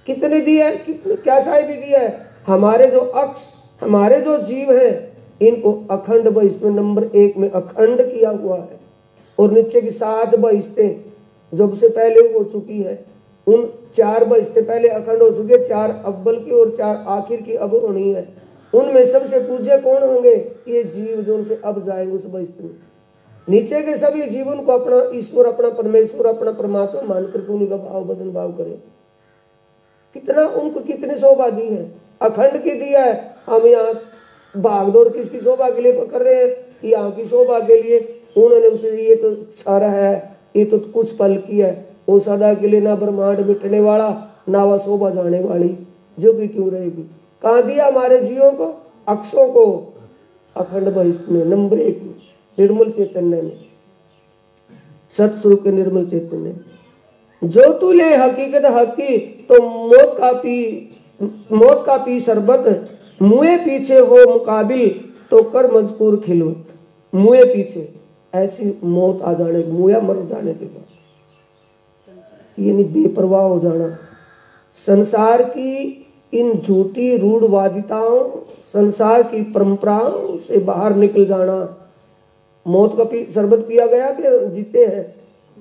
कितने दी है? कितने क्या साहिबी दी है? हमारे जो अक्ष, हमारे जो जीव है, इनको अखंड बहिष्ठ में नंबर 1 में अखंड किया हुआ है। और नीचे की 7 बहिष्ठें जब से पहले हो चुकी है, उन 4 बहिष्ठें पहले अखंड हो चुकी है, 4 अव्वल की और 4 आखिर की अब होनी है। उनमें सबसे पूज्य कौन होंगे? ये जीव जो उनसे अब जाएंगे उस बहिष्ठ में। नीचे के सभी जीवन को अपना ईश्वर, अपना परमेश्वर, अपना परमात्मा मानकर उन्हीं का भाव भजन भाव करें। कितना उनको कितनी शोभा दी है, अखंड की दी है। हम यहाँ भागदौड़ किसकी शोभा के लिए कर रहे हैं? यहाँ की शोभा के लिए। उन्होंने उसे ये तो सारा है, ये तो कुछ पल की है, वो सदा के लिए ना ब्रह्मांड मिटने वाला, ना वह शोभा जाने वाली, जो भी क्यों रहेगी। कहाँ दिया हमारे जीवों को, अक्षों को? अखंड बहिष्ठ में नंबर 1 में, निर्मल चैतन्य में, सतस्वरूप के निर्मल चैतन्य। जो तू ले हकीकत हक की तो मौत का पी शरबत। मुए पीछे हो मुकाबिल तो कर मजकूर खिलवत। मुए पीछे ऐसी मौत आ जाने, मुया मर जाने के बाद, यानी बेपरवाह हो जाना, संसार की इन झूठी रूढ़वादिताओं, संसार की परंपराओं से बाहर निकल जाना। मौत का शरबत पिया गया कि जीते हैं?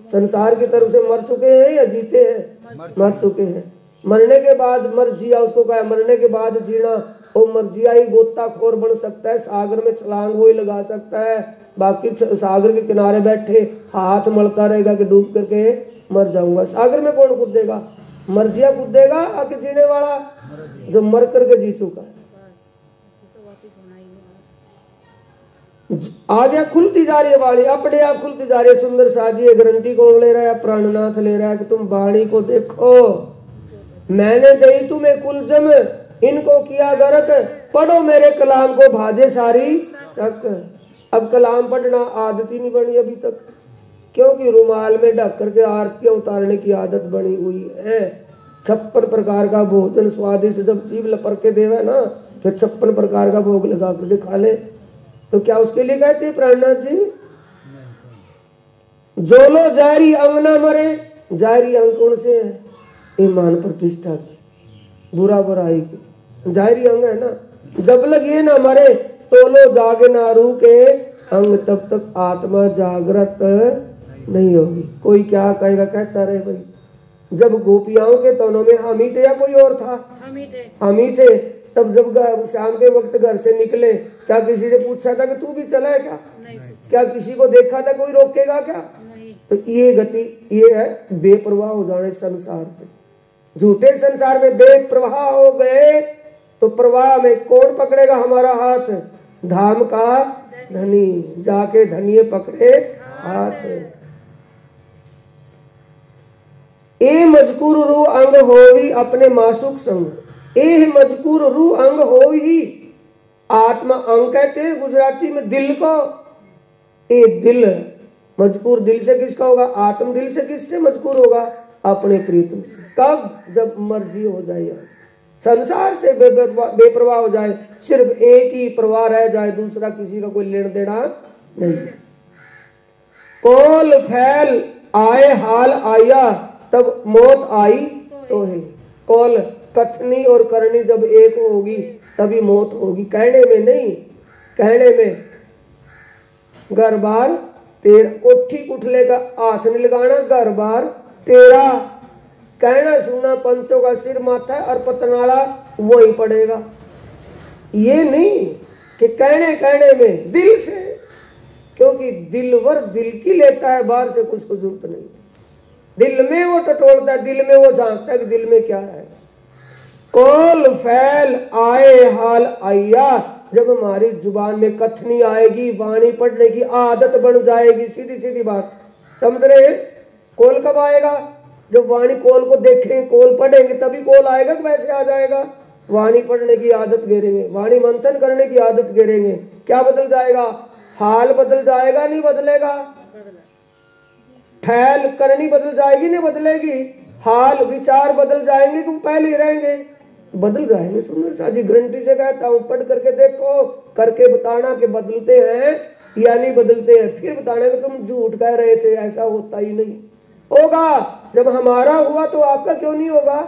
संसार की तरफ से मर चुके हैं या जीते हैं? मर चुके हैं। मरने के बाद मर जिया, उसको कहा मरने के बाद जीना। और मर जिया ही गोताखोर बन सकता है, सागर में छलांग वो ही लगा सकता है, बाकी सागर के किनारे बैठे हाथ मलता रहेगा कि डूब करके मर जाऊंगा। सागर में कौन कूदेगा? मर जिया कूदेगा आके जीने वाला जो मर करके जी चुका है। आ गया खुलती जा रही है वाणी, अपने आप खुलती जा रही है। सुंदर साजी है, गारंटी कौन ले रहा है? प्राणनाथ ले रहा है कि तुम वाणी को देखो, मैंने दई तुम्हें कुलजम, इनको किया गरक, पढ़ो मेरे कलाम को भाजे सारी शक। अब कलाम पढ़ना आदत ही नहीं बनी अभी तक, क्योंकि रुमाल में ढक करके आरतियां उतारने की आदत बनी हुई है। 56 प्रकार का भोजन स्वादिष्ट जब जीभ लपक के देवे ना, फिर 56 प्रकार का भोग लगा कर खा ले, तो क्या उसके लिए कहते हैं प्राणनाथ जी? जोलो जारी अंग ना मरे। जारी अंग कौन से है? ईमान प्रतिष्ठा की, बुरा बुराई की जारी अंग है ना। जब लग ये ना मरे तो लो जागे ना रूके अंग, तब तक आत्मा जागृत नहीं होगी। कोई क्या कहेगा, कहता रहे भाई। जब गोपियाओं के तनों में हम ही थे या कोई और था? हम ही थे। तब जब शाम के वक्त घर से निकले, क्या किसी ने पूछा था कि तू भी चला है क्या? नहीं। क्या किसी को देखा था कोई रोकेगा क्या? नहीं। तो ये गति, ये है बेप्रवाह हो जाने संसार से। झूठे संसार में बेप्रवाह हो गए तो प्रवाह में कौन पकड़ेगा हमारा हाथ? धाम का धनी, जाके धनिये पकड़े हाथ। ए मजकूर रू अंग होई अपने मासुक संग। ए मजकूर रू अंग होई आत्मा अंग कहते हैं गुजराती में दिल को। ये दिल मजबूर दिल से किसका होगा? आत्म दिल से किससे मजबूर होगा? अपने प्रीतम से। कब? जब मर्जी हो जाए, संसार से बेपरवाह हो जाए, सिर्फ एक ही प्रवाह रह जाए, दूसरा किसी का कोई लेना देना नहीं। कोल फैल आए हाल आया, तब मौत आई तो है। कोल कथनी और करनी जब एक होगी तभी मौत होगी, कहने में नहीं। कहने में घर बार तेरा, कोठी कुठले का हाथ नहीं लगाना, घर बार तेरा। कहना सुनना पंचों का सिर माथा और पतनाला वही पड़ेगा। ये नहीं कि कहने में दिल से, क्योंकि दिलवर दिल की लेता है, बाहर से कुछ को जरूरत नहीं। दिल में वो टटोलता है, दिल में वो झांकता है कि दिल में क्या है। कोल फैल आए हाल आया, जब हमारी जुबान में कथनी आएगी, वाणी पढ़ने की आदत बन जाएगी। सीधी सीधी बात समझ रहे हैं? कोल कब आएगा? जब वाणी कोल को देखेंगे, कोल पढ़ेंगे, तभी कोल आएगा कि वैसे आ जाएगा? वाणी पढ़ने की आदत गिरेंगे, वाणी मंथन करने की आदत गिरेंगे, क्या बदल जाएगा? हाल बदल जाएगा, नहीं बदलेगा? फैल करनी बदल जाएगी, नहीं बदलेगी? हाल विचार बदल जाएंगे कि पहले ही रहेंगे? बदल जाएंगे। सुंदर सा जी गारंटी से कहता हूं, पढ़ करके देखो, करके बताना कि बदलते हैं या नहीं बदलते हैं, फिर बताना कि तुम झूठ कह रहे थे, ऐसा होता ही नहीं। होगा। जब हमारा हुआ तो आपका क्यों नहीं होगा?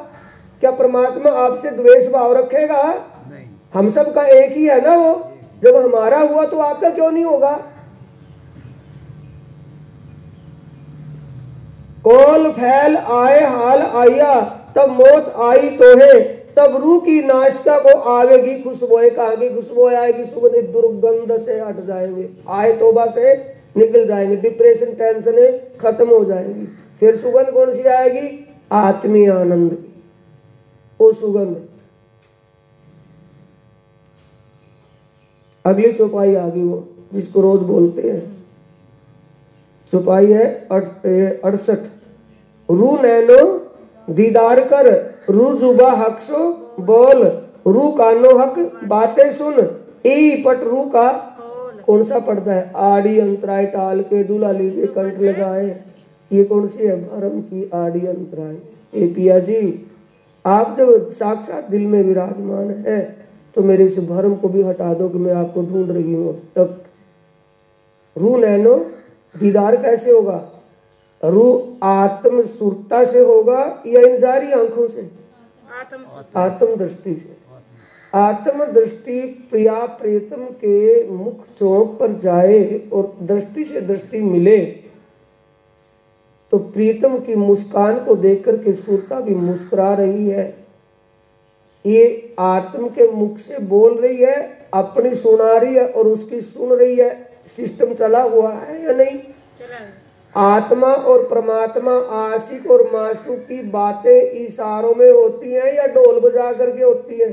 क्या परमात्मा आपसे द्वेष भाव रखेगा? नहीं। हम सब का एक ही है ना वो। जब हमारा हुआ तो आपका क्यों नहीं होगा? कोल फैल आए हाल आया, तब मौत आई तो है, तब रूह की नाशिका को आवेगी खुशबुएं। कहाँ की खुशबू आएगी? सुगंधित दुर्गंध से हट जाएंगे, आए तौबा से निकल जाएंगे, डिप्रेशन टेंशन खत्म हो जाएगी। फिर सुगंध कौन सी आएगी? आत्मीय आनंद की वो सुगंध। अगली चौपाई आ गई वो जिसको रोज बोलते हैं, चौपाई है 68। रू नैनो दीदार कर, रू जुबा हक सो बोल, रू कानो हक बातें सुन, ई पट रू का कौन सा पड़ता है? आड़ी अंतराय टाल के दूल्हा लीजिए कंठ लगाए। ये कौन सी है? भरम की आड़ी अंतराय। ए पिया जी, आप जब साक्षात दिल में विराजमान है तो मेरे इस भरम को भी हटा दो कि मैं आपको ढूंढ रही हूँ। तब रू नैनो दीदार कैसे होगा? रू आत्म सुरता से होगा या इन जारी आंखों से? आत्म दृष्टि से। आत्म दृष्टि प्रिया प्रीतम के मुख चौक पर जाए और दृष्टि से दृष्टि मिले तो प्रीतम की मुस्कान को देख करके सुरता भी मुस्कुरा रही है। ये आत्म के मुख से बोल रही है, अपनी सुना रही है और उसकी सुन रही है। सिस्टम चला हुआ है या नहीं? चला है। आत्मा और परमात्मा, आशिक और मासूक की बातें इशारों में होती हैं या ढोल बजा करके होती है?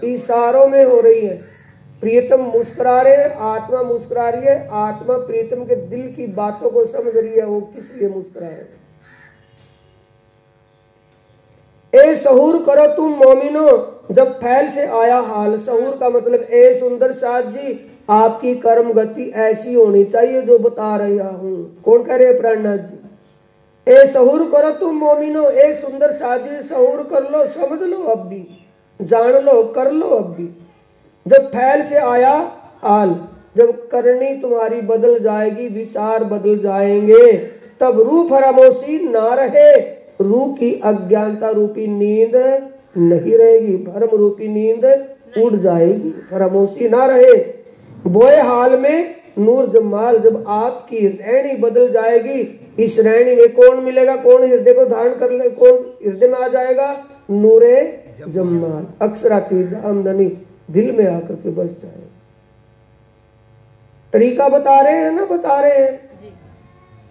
इशारों में हो रही है। प्रीतम मुस्कुरा रहे हैं, आत्मा मुस्कुरा रही है। आत्मा प्रीतम के दिल की बातों को समझ रही है, वो किस लिए मुस्कुरा रहे हैं। ए सहूर करो तुम मोमिनो, जब फैल से आया हाल। सहूर का मतलब ए सुंदर साथ जी, आपकी कर्म गति ऐसी होनी चाहिए जो बता रहा हूं। कौन कह रहे हैं? प्राणनाथ जी। ए सहूर करो तुम मोमिनो, ए सुंदर साथ जी, सहूर कर लो, समझ लो, अब भी जान लो, कर लो अब भी। जब फैल से आया हाल, जब करनी तुम्हारी बदल जाएगी, विचार बदल जाएंगे, तब रूह फरामोशी ना रहे, रूह की अज्ञानता रूपी नींद नहीं रहेगी, भरम रूपी नींद उड़ जाएगी, फरामोशी ना रहे। बोए हाल में नूर जमाल, जब आपकी रैणी बदल जाएगी, इस रैणी में कौन मिलेगा? कौन हृदय को धारण कर ले? कौन हृदय में आ जाएगा? नूरे जमाल, अक्षरातीत आमदनी दिल में आकर के बस जाए। तरीका बता रहे हैं ना? बता रहे हैं,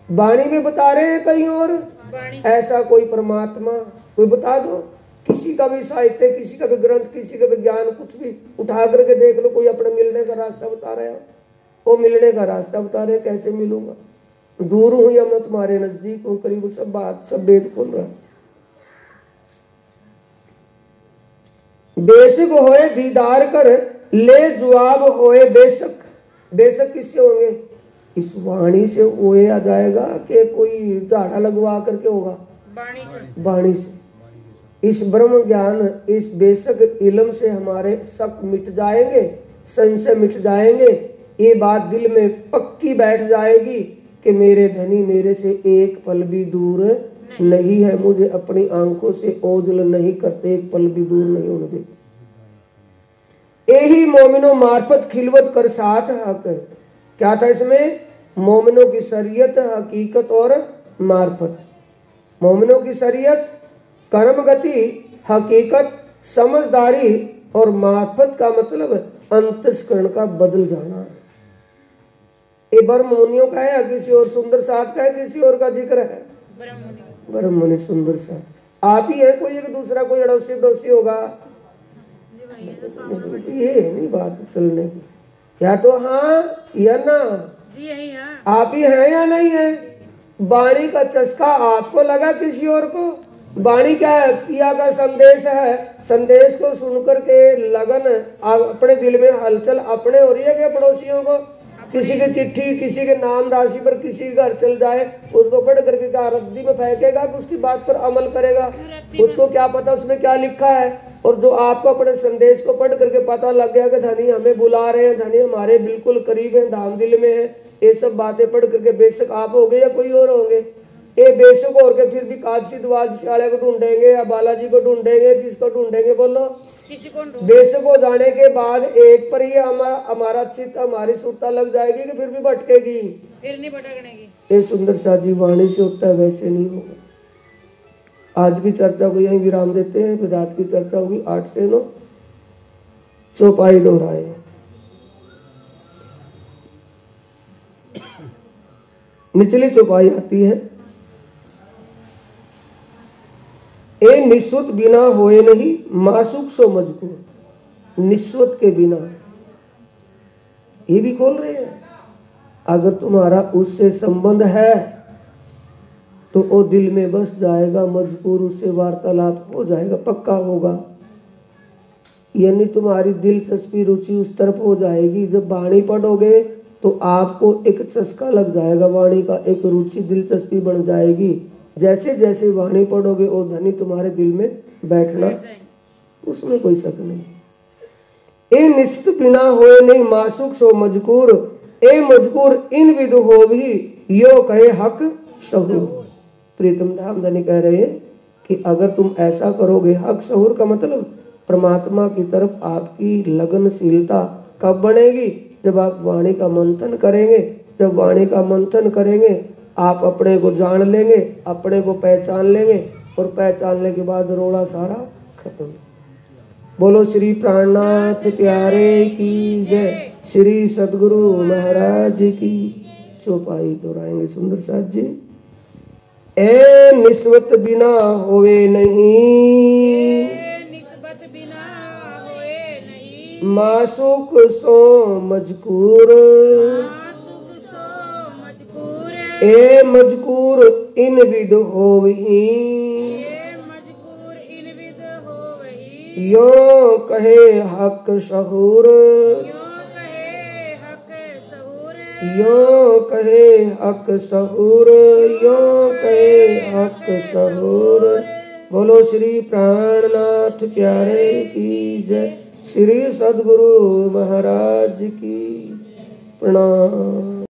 वाणी में बता रहे हैं कहीं और। ऐसा कोई परमात्मा कोई बता दो, किसी का भी साहित्य, किसी का भी ग्रंथ, किसी का भी ज्ञान, कुछ भी उठा करके देख लो, कोई अपने मिलने का रास्ता बता रहे हो? वो मिलने का रास्ता बता रहे, कैसे मिलूंगा? दूर हूं या मैं तुम्हारे नजदीक हूं, करीब सब बात, सब भेद खोल रहा। बेशक होए दीदार कर, ले जवाब होए बेशक, बेशक किससे होंगे? इस वाणी से होए आ जाएगा कि कोई झाड़ा लगवा करके होगा? वाणी से। इस ब्रह्म ज्ञान, इस बेशक इल्म से हमारे शक मिट जाएंगे, संशय मिट जाएंगे। ये बात दिल में पक्की बैठ जाएगी कि मेरे धनी मेरे से एक पल भी दूर नहीं है, मुझे अपनी आंखों से ओझल नहीं करते, एक पल भी दूर नहीं होने देते। यही मोमिनों मार्फत खिलवत कर साथ हक। क्या था इसमें? मोमिनों की शरीयत, हकीकत और मार्फत। मोमिनों की शरीयत, कर्म गति, हकीकत, समझदारी और मार्फत का मतलब अंतस्करण का बदल जाना। ये ब्रह्म मुनियों का है, किसी और सुंदर साथ का है, किसी और का जिक्र है? ब्रह्म मुनि सुंदर साथ आप ही है, कोई एक दूसरा कोई अड़ोसी पड़ोसी होगा? ये नहीं बात चलने की, या तो हाँ या ना, आप ही है या नहीं है। वाणी का चस्का आपको लगा, किसी और को? वाणी क्या है? पिया का संदेश है। संदेश को सुनकर के लगन अपने दिल में हलचल अपने हो रही है कि पड़ोसियों को? किसी की चिट्ठी, किसी के नाम राशि पर किसी के घर चल जाए, उसको पढ़ करके क्या रद्दी में फेंकेगा कि उसकी बात पर अमल करेगा? उसको क्या पता उसमें क्या लिखा है। और जो आपको अपने संदेश को पढ़ करके पता लग गया कि धनी हमें बुला रहे हैं, धनी हमारे बिल्कुल करीब है, धाम दिल में है, ये सब बातें पढ़ करके बेशक आप होंगे या कोई और होंगे, ये बेशक और के फिर भी कादसी द्वादशी वाले को ढूंढेंगे या बालाजी को ढूंढेंगे, किसको ढूंढेंगे बोलो? किसी को। बेशक हो जाने के बाद एक पर ही हमारा चित्त, हमारी सुरता लग जाएगी कि फिर भी भटकेगी, फिर नहीं भटकनेगी। ये सुंदर सा जी वाणी से होता है, वैसे नहीं होगा। आज की चर्चा को यहीं विराम देते हैं, फिर रात की चर्चा होगी 8 से 9, चौपाई दोहराए। निचली चौपाई आती है, ए निस्वत बिना होए नहीं मासुक सो मजकूर। निस्वत के बिना, ये भी खोल रहे हैं। अगर तुम्हारा उससे संबंध है तो वो दिल में बस जाएगा, मजबूर उससे वार्तालाप हो जाएगा, पक्का होगा। यानी तुम्हारी दिलचस्पी रुचि उस तरफ हो जाएगी। जब वाणी पढ़ोगे तो आपको एक चस्का लग जाएगा, वाणी का एक रुचि दिलचस्पी बन जाएगी। जैसे जैसे वाणी पढ़ोगे वो धनी तुम्हारे दिल में बैठना, उसमें कोई शक नहीं। ए निश्चित बिना होए नहीं मासुक सो मजकूर, ए मजकूर इन विद हो भी यो कहे हक सहूर। प्रीतम धाम धनी कह रहे हैं कि अगर तुम ऐसा करोगे, हक सहूर का मतलब परमात्मा की तरफ आपकी लगनशीलता कब बनेगी? जब आप वाणी का मंथन करेंगे। जब वाणी का मंथन करेंगे आप अपने को जान लेंगे, अपने को पहचान लेंगे, और पहचानने के बाद रोड़ा सारा खत्म। बोलो श्री प्राणनाथ प्यारे की जय, श्री सदगुरु महाराज की। चौपाई दोहराएंगे सुंदर साथ जी। ए निस्वत बिना होए नहीं, निस्बत बिना होए नहीं, मासुक सो मजकूर, मासुक सो मजकूर, ए मजकूर इन विद होवही, ए मजकूर इन विद होवही, यो कहे हक सहूर, यो कहे हक सहूर, यो कहे हक सहूर। बोलो श्री प्राणनाथ प्यारे की जय, श्री सदगुरु महाराज की प्रणाम।